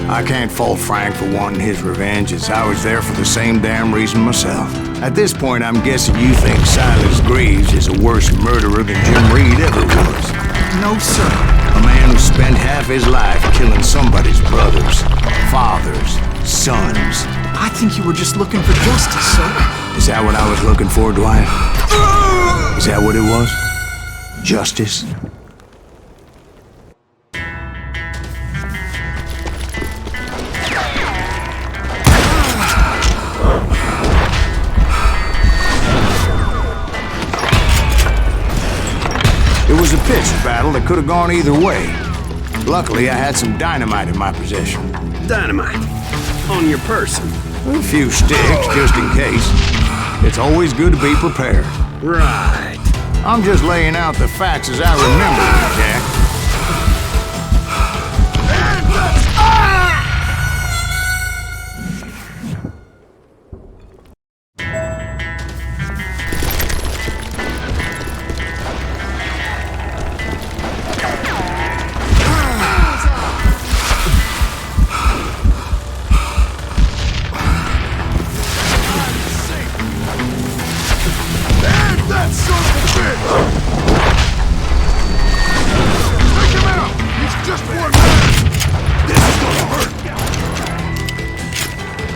I can't fault Frank for wanting his revenge, as I was there for the same damn reason myself. At this point, I'm guessing you think Silas Greaves is a worse murderer than Jim Reed ever was. No, sir. A man who spent half his life killing somebody's brothers, fathers, sons. I think you were just looking for justice, sir. Is that what I was looking for, Dwight? Is that what it was? Justice? It was a pitched battle that could have gone either way. Luckily, I had some dynamite in my possession. Dynamite. On your person. A few sticks, just in case. It's always good to be prepared. Right. I'm just laying out the facts as I remember them, Jack.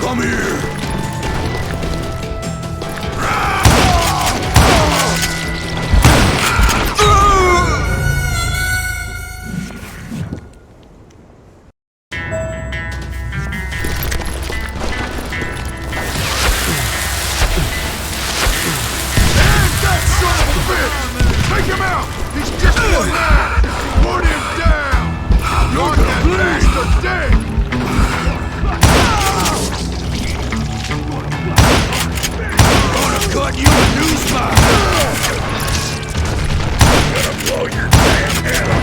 Come here! Take him out! He's just one man! Put him down! You're that bastard dead! Gonna cut you a new spot! Gonna blow your damn head off!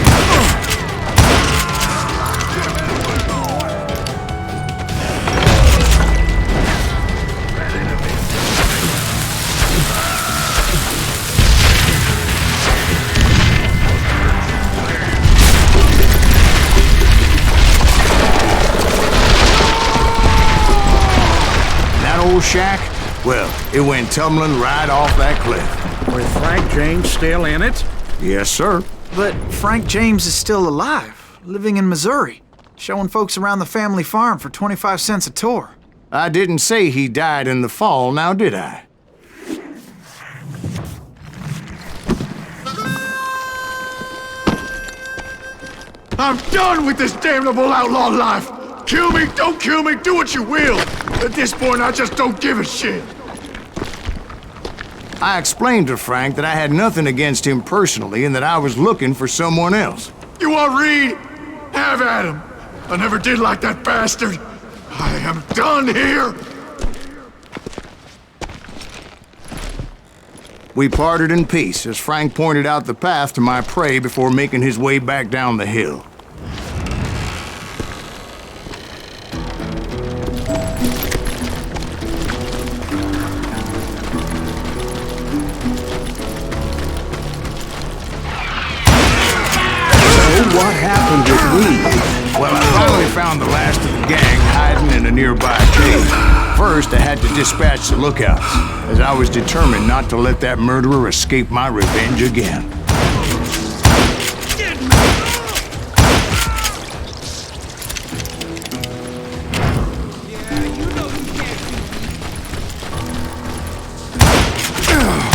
Old shack? Well, it went tumbling right off that cliff. With Frank James still in it? Yes, sir. But Frank James is still alive, living in Missouri, showing folks around the family farm for 25 cents a tour. I didn't say he died in the fall, now did I? I'm done with this damnable outlaw life! Kill me, don't kill me, do what you will! At this point, I just don't give a shit! I explained to Frank that I had nothing against him personally and that I was looking for someone else. You want Reed? Have at him! I never did like that bastard! I am done here! We parted in peace as Frank pointed out the path to my prey before making his way back down the hill. What happened with Reed? Well, I finally found the last of the gang hiding in a nearby cave. First, I had to dispatch the lookouts, as I was determined not to let that murderer escape my revenge again.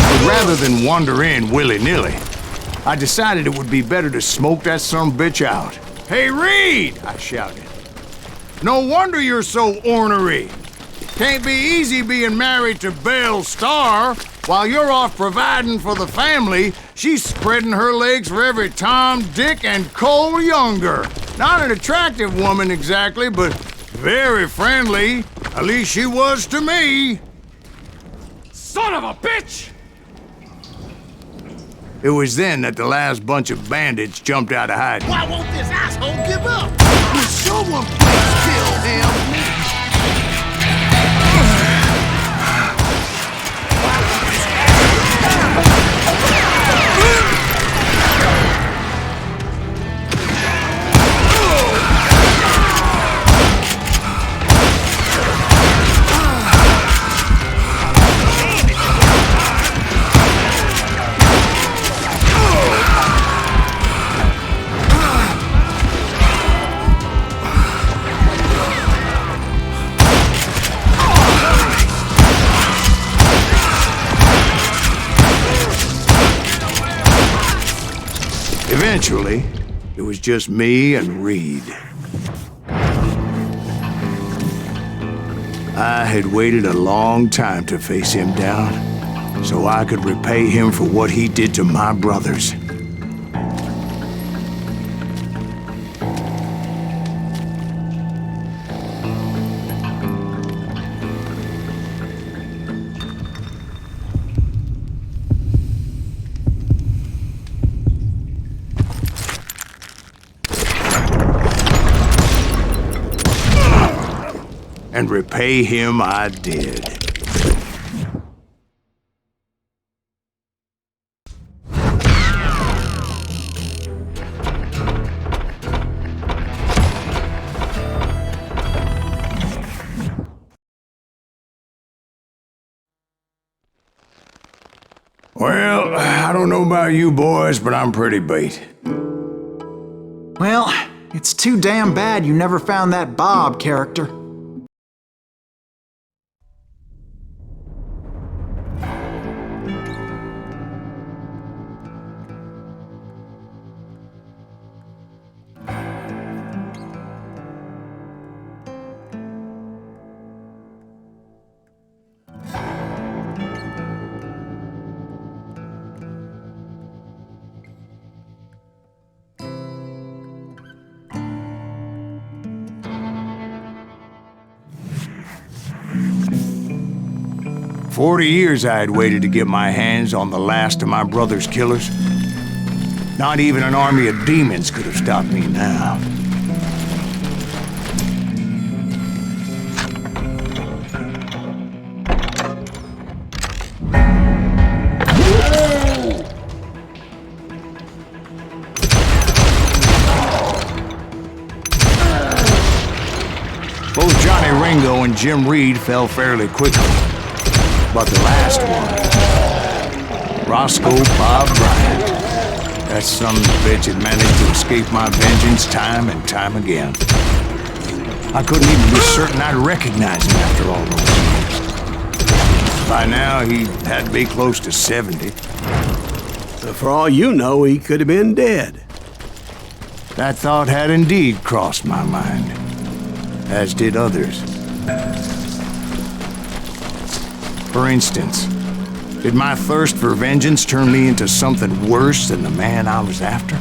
But rather than wander in willy-nilly, I decided it would be better to smoke that sumbitch out. Hey, Reed! I shouted. No wonder you're so ornery. Can't be easy being married to Belle Starr. While you're off providing for the family, she's spreading her legs for every Tom, Dick, and Cole Younger. Not an attractive woman exactly, but very friendly. At least she was to me. Son of a bitch! It was then that the last bunch of bandits jumped out of hiding. Why won't this asshole give up? Will someone please kill him? Eventually, it was just me and Reed. I had waited a long time to face him down, so I could repay him for what he did to my brothers. And repay him I did. Well, I don't know about you boys, but I'm pretty beat. Well, it's too damn bad you never found that Bob character. "40 years I had waited to get my hands on the last of my brother's killers. Not even an army of demons could have stopped me now. Both Johnny Ringo and Jim Reed fell fairly quickly. But the last one, Roscoe Bob Bryant, that son of a bitch had managed to escape my vengeance time and time again. I couldn't even be certain I'd recognize him after all those years. By now, he had to be close to 70. So for all you know, he could have been dead. That thought had indeed crossed my mind, as did others. For instance, did my thirst for vengeance turn me into something worse than the man I was after?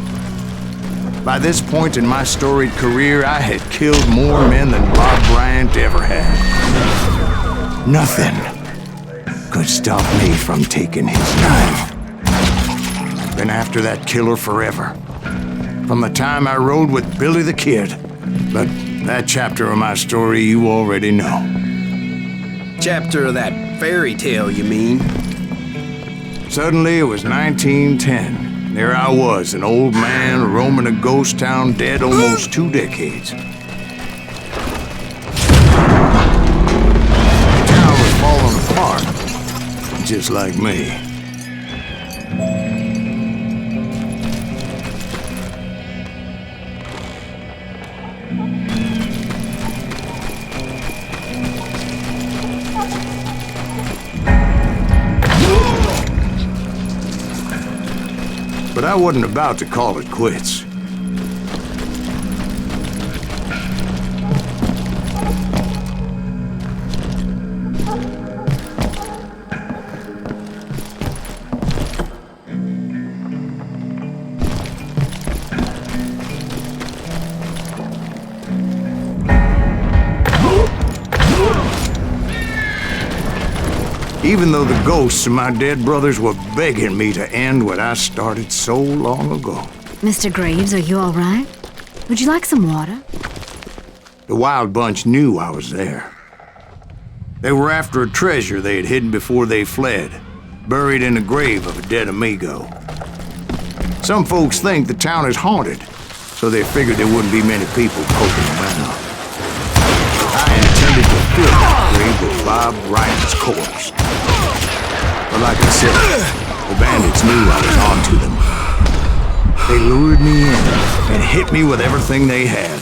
By this point in my storied career, I had killed more men than Bob Bryant ever had. Nothing could stop me from taking his knife. I've been after that killer forever. From the time I rode with Billy the Kid. But that chapter of my story you already know. Chapter of that fairy tale, you mean? Suddenly it was 1910. There I was, an old man roaming a ghost town dead almost 2 decades. The town was falling apart, just like me. But I wasn't about to call it quits. Even though the ghosts of my dead brothers were begging me to end what I started so long ago. Mr. Graves, are you all right? Would you like some water? The Wild Bunch knew I was there. They were after a treasure they had hidden before they fled, buried in the grave of a dead amigo. Some folks think the town is haunted, so they figured there wouldn't be many people poking around. I intended to fill the grave with Bob Bryant's corpse. But like I said, the bandits knew I was onto them. They lured me in and hit me with everything they had.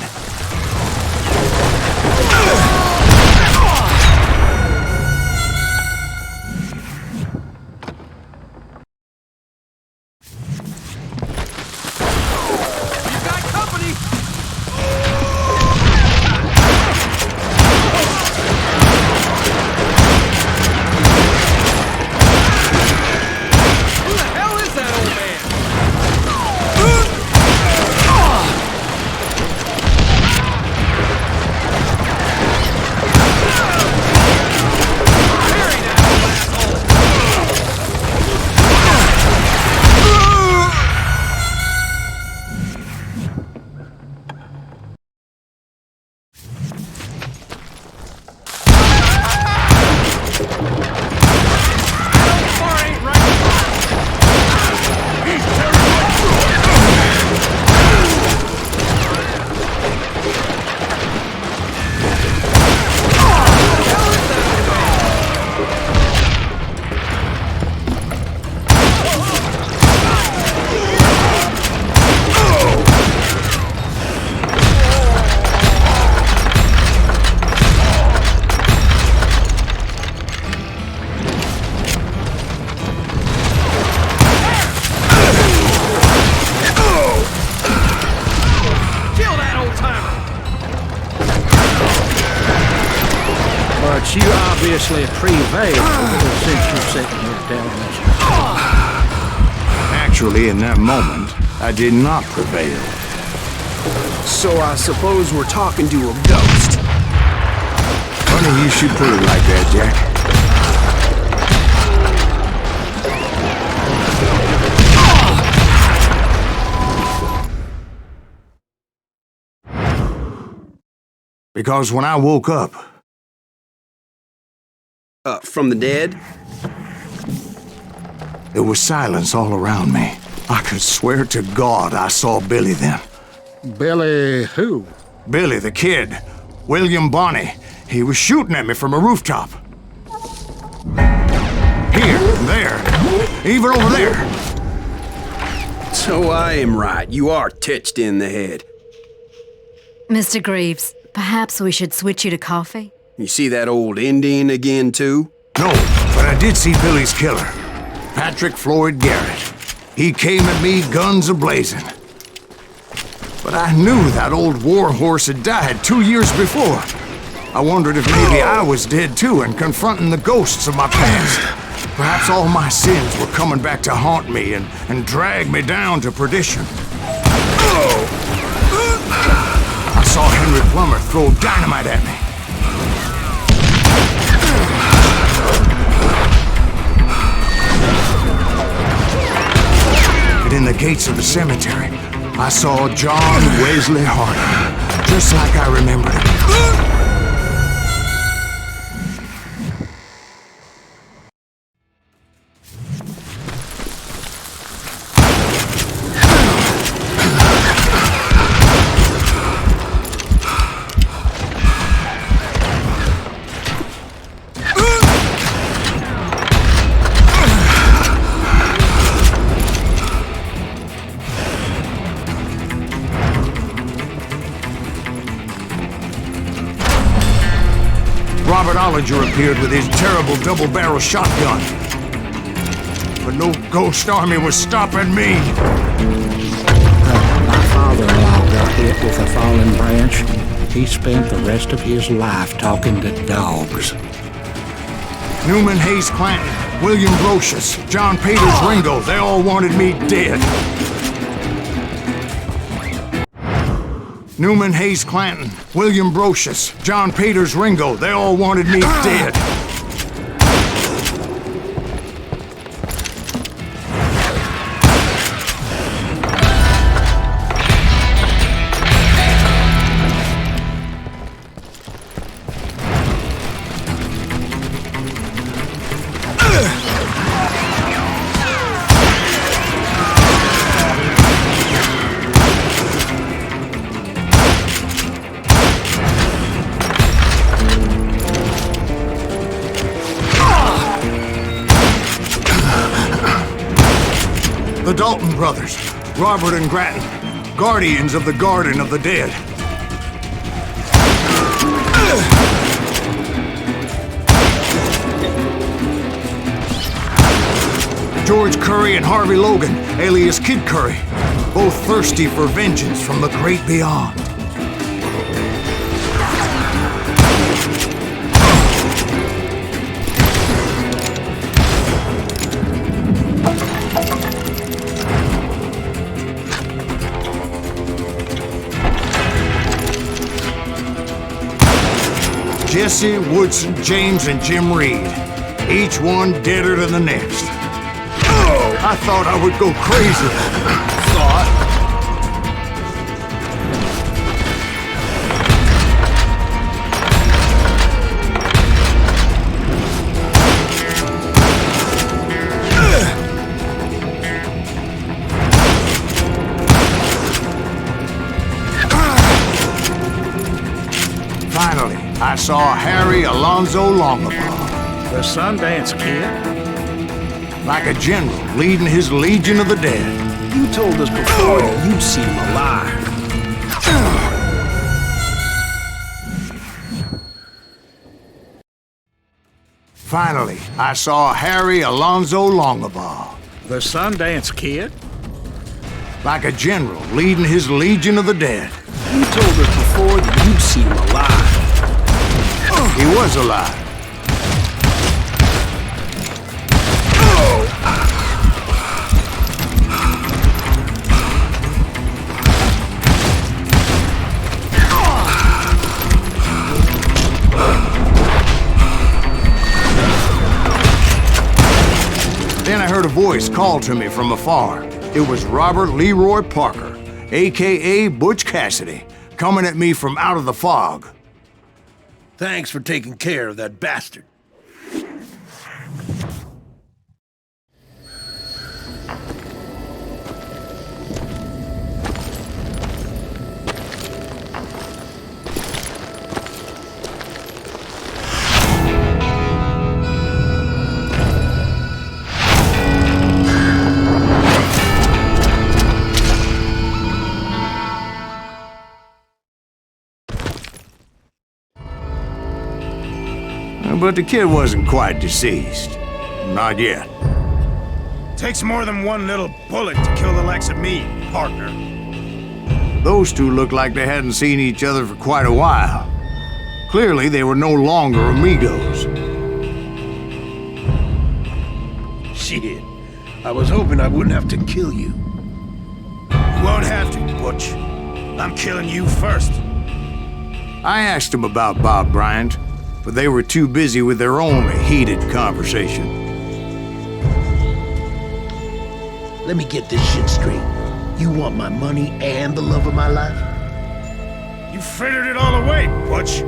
But you obviously prevailed since you're sitting here telling us. Actually, in that moment, I did not prevail. So I suppose we're talking to a ghost. Funny you should put it like that, Jack. Because when I woke up... From the dead? There was silence all around me. I could swear to God I saw Billy then. Billy who? Billy the Kid. William Bonney. He was shooting at me from a rooftop. Here, there, even over there. So I am right. You are touched in the head. Mr. Graves, perhaps we should switch you to coffee? You see that old Indian again, too? No, but I did see Billy's killer, Patrick Floyd Garrett. He came at me guns a-blazing. But I knew that old war horse had died 2 years before. I wondered if maybe I was dead too and confronting the ghosts of my past. Perhaps all my sins were coming back to haunt me and drag me down to perdition. I saw Henry Plummer throw dynamite at me. But in the gates of the cemetery, I saw John Wesley Harding, just like I remembered him. Robert Ollinger appeared with his terrible double-barrel shotgun. But no ghost army was stopping me. My father-in-law got hit with a fallen branch. He spent the rest of his life talking to dogs. Newman Hayes Clanton, William Brocious, John Peters Ringo, they all wanted me dead. Newman Hayes Clanton, William Brocious, John Peters Ringo, they all wanted me dead. The Dalton brothers, Robert and Grattan, guardians of the Garden of the Dead. George Curry and Harvey Logan, alias Kid Curry, both thirsty for vengeance from the great beyond. Jesse, Woodson, James, and Jim Reed. Each one deader than the next. Oh, I thought I would go crazy. Finally, I saw Harry Alonzo Longabaugh. The Sundance Kid? Like a general leading his legion of the dead. You told us before that you'd see him alive. Finally, I saw Harry Alonzo Longabaugh. The Sundance Kid? Like a general leading his legion of the dead. You told us before that you'd see him alive. He was alive. Then I heard a voice call to me from afar. It was Robert Leroy Parker, a.k.a. Butch Cassidy, coming at me from out of the fog. Thanks for taking care of that bastard. But the kid wasn't quite deceased. Not yet. Takes more than one little bullet to kill the likes of me, partner. Those two looked like they hadn't seen each other for quite a while. Clearly, they were no longer amigos. Shit. I was hoping I wouldn't have to kill you. You won't have to, Butch. I'm killing you first. I asked them about Bob Bryant, but they were too busy with their own heated conversation. Let me get this shit straight. You want my money and the love of my life? You frittered it all away, Butch.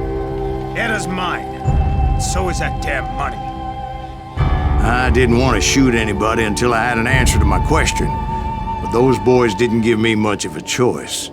Etta's mine. So is that damn money. I didn't want to shoot anybody until I had an answer to my question, but those boys didn't give me much of a choice.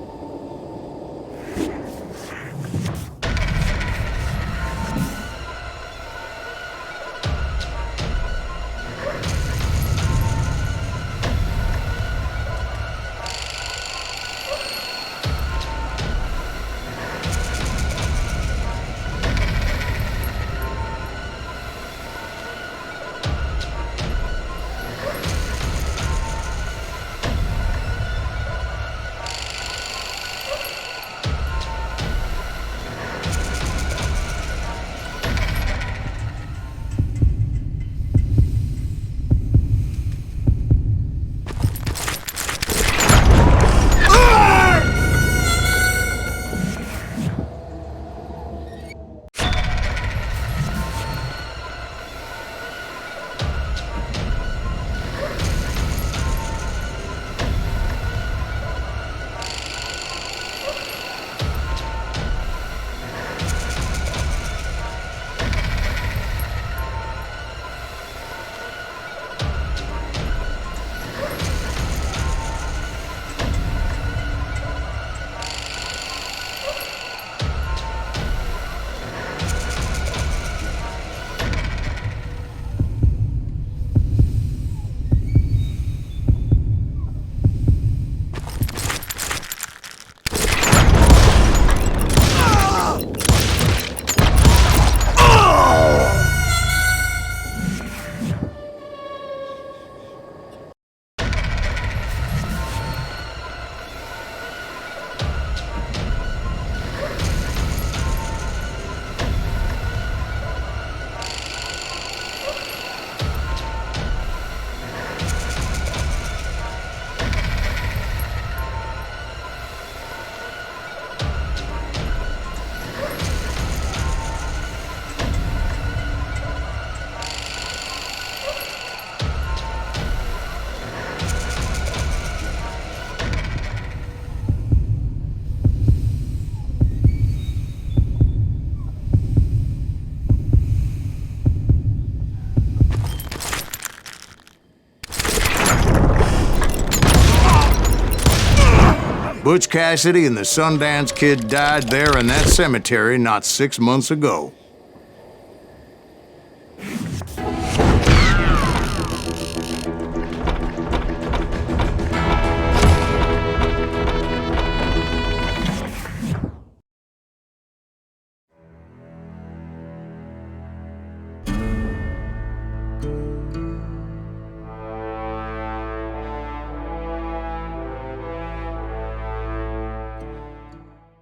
Butch Cassidy and the Sundance Kid died there in that cemetery not 6 months ago.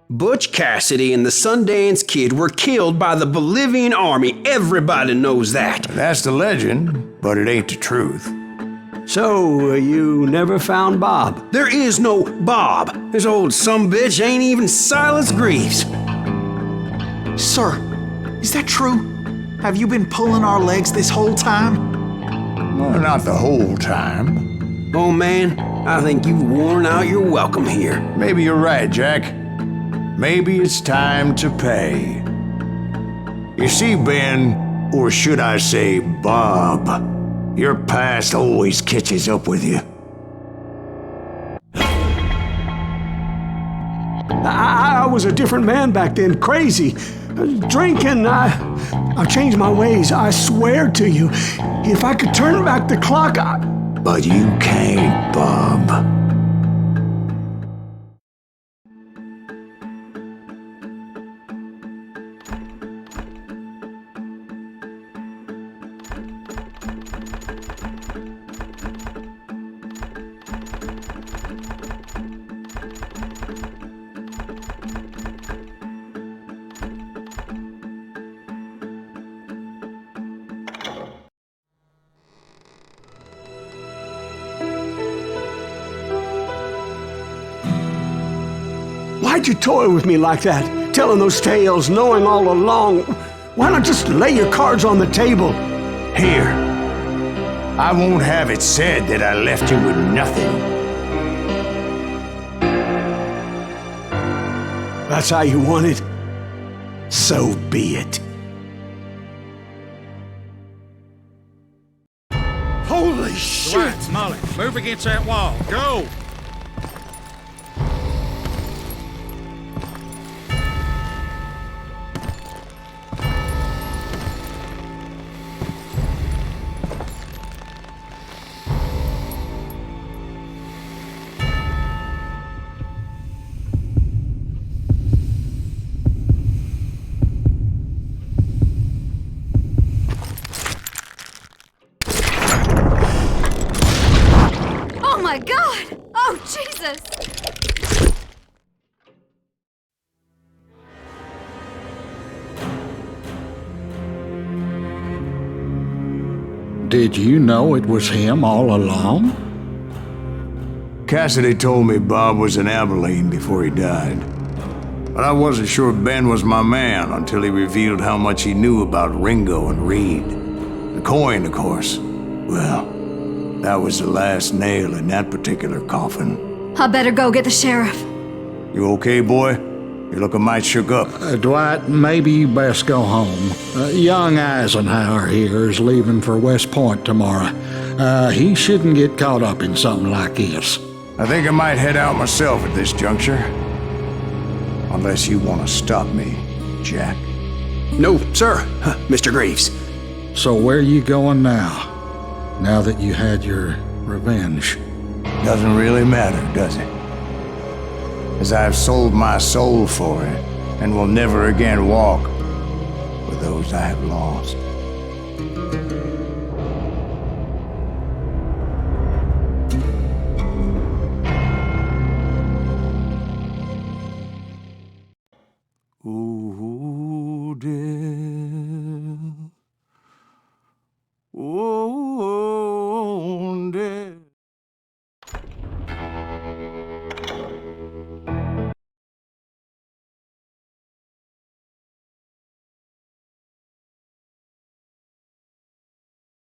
Butch Cassidy and the Sundance Kid were killed by the Bolivian army. Everybody knows that. That's the legend, but it ain't the truth. So, you never found Bob? There is no Bob. This old sumbitch ain't even Silas Greaves. Sir, is that true? Have you been pulling our legs this whole time? Well, not the whole time. Oh man, I think you've worn out your welcome here. Maybe you're right, Jack. Maybe it's time to pay. You see, Ben, or should I say Bob, your past always catches up with you. I was a different man back then, crazy. Drinking, I've changed my ways, I swear to you. If I could turn back the clock, But you can't, Bob. would you toy with me like that? Telling those tales, knowing all along. Why not just lay your cards on the table? Here. I won't have it said that I left you with nothing. That's how you want it? So be it. Holy shit! Right, Molly, move against that wall. Go! Oh my God! Oh, Jesus! Did you know it was him all along? Cassidy told me Bob was in Abilene before he died. But I wasn't sure Ben was my man until he revealed how much he knew about Ringo and Reed. The coin, of course. Well, that was the last nail in that particular coffin. I better go get the sheriff. You okay, boy? You're looking mighty shook up. Dwight, maybe you best go home. Young Eisenhower here is leaving for West Point tomorrow. He shouldn't get caught up in something like this. I think I might head out myself at this juncture. Unless you want to stop me, Jack. No, sir, Mr. Greaves. So where you going now? Now that you had your revenge? Doesn't really matter, does it? As I've sold my soul for it, and will never again walk with those I have lost.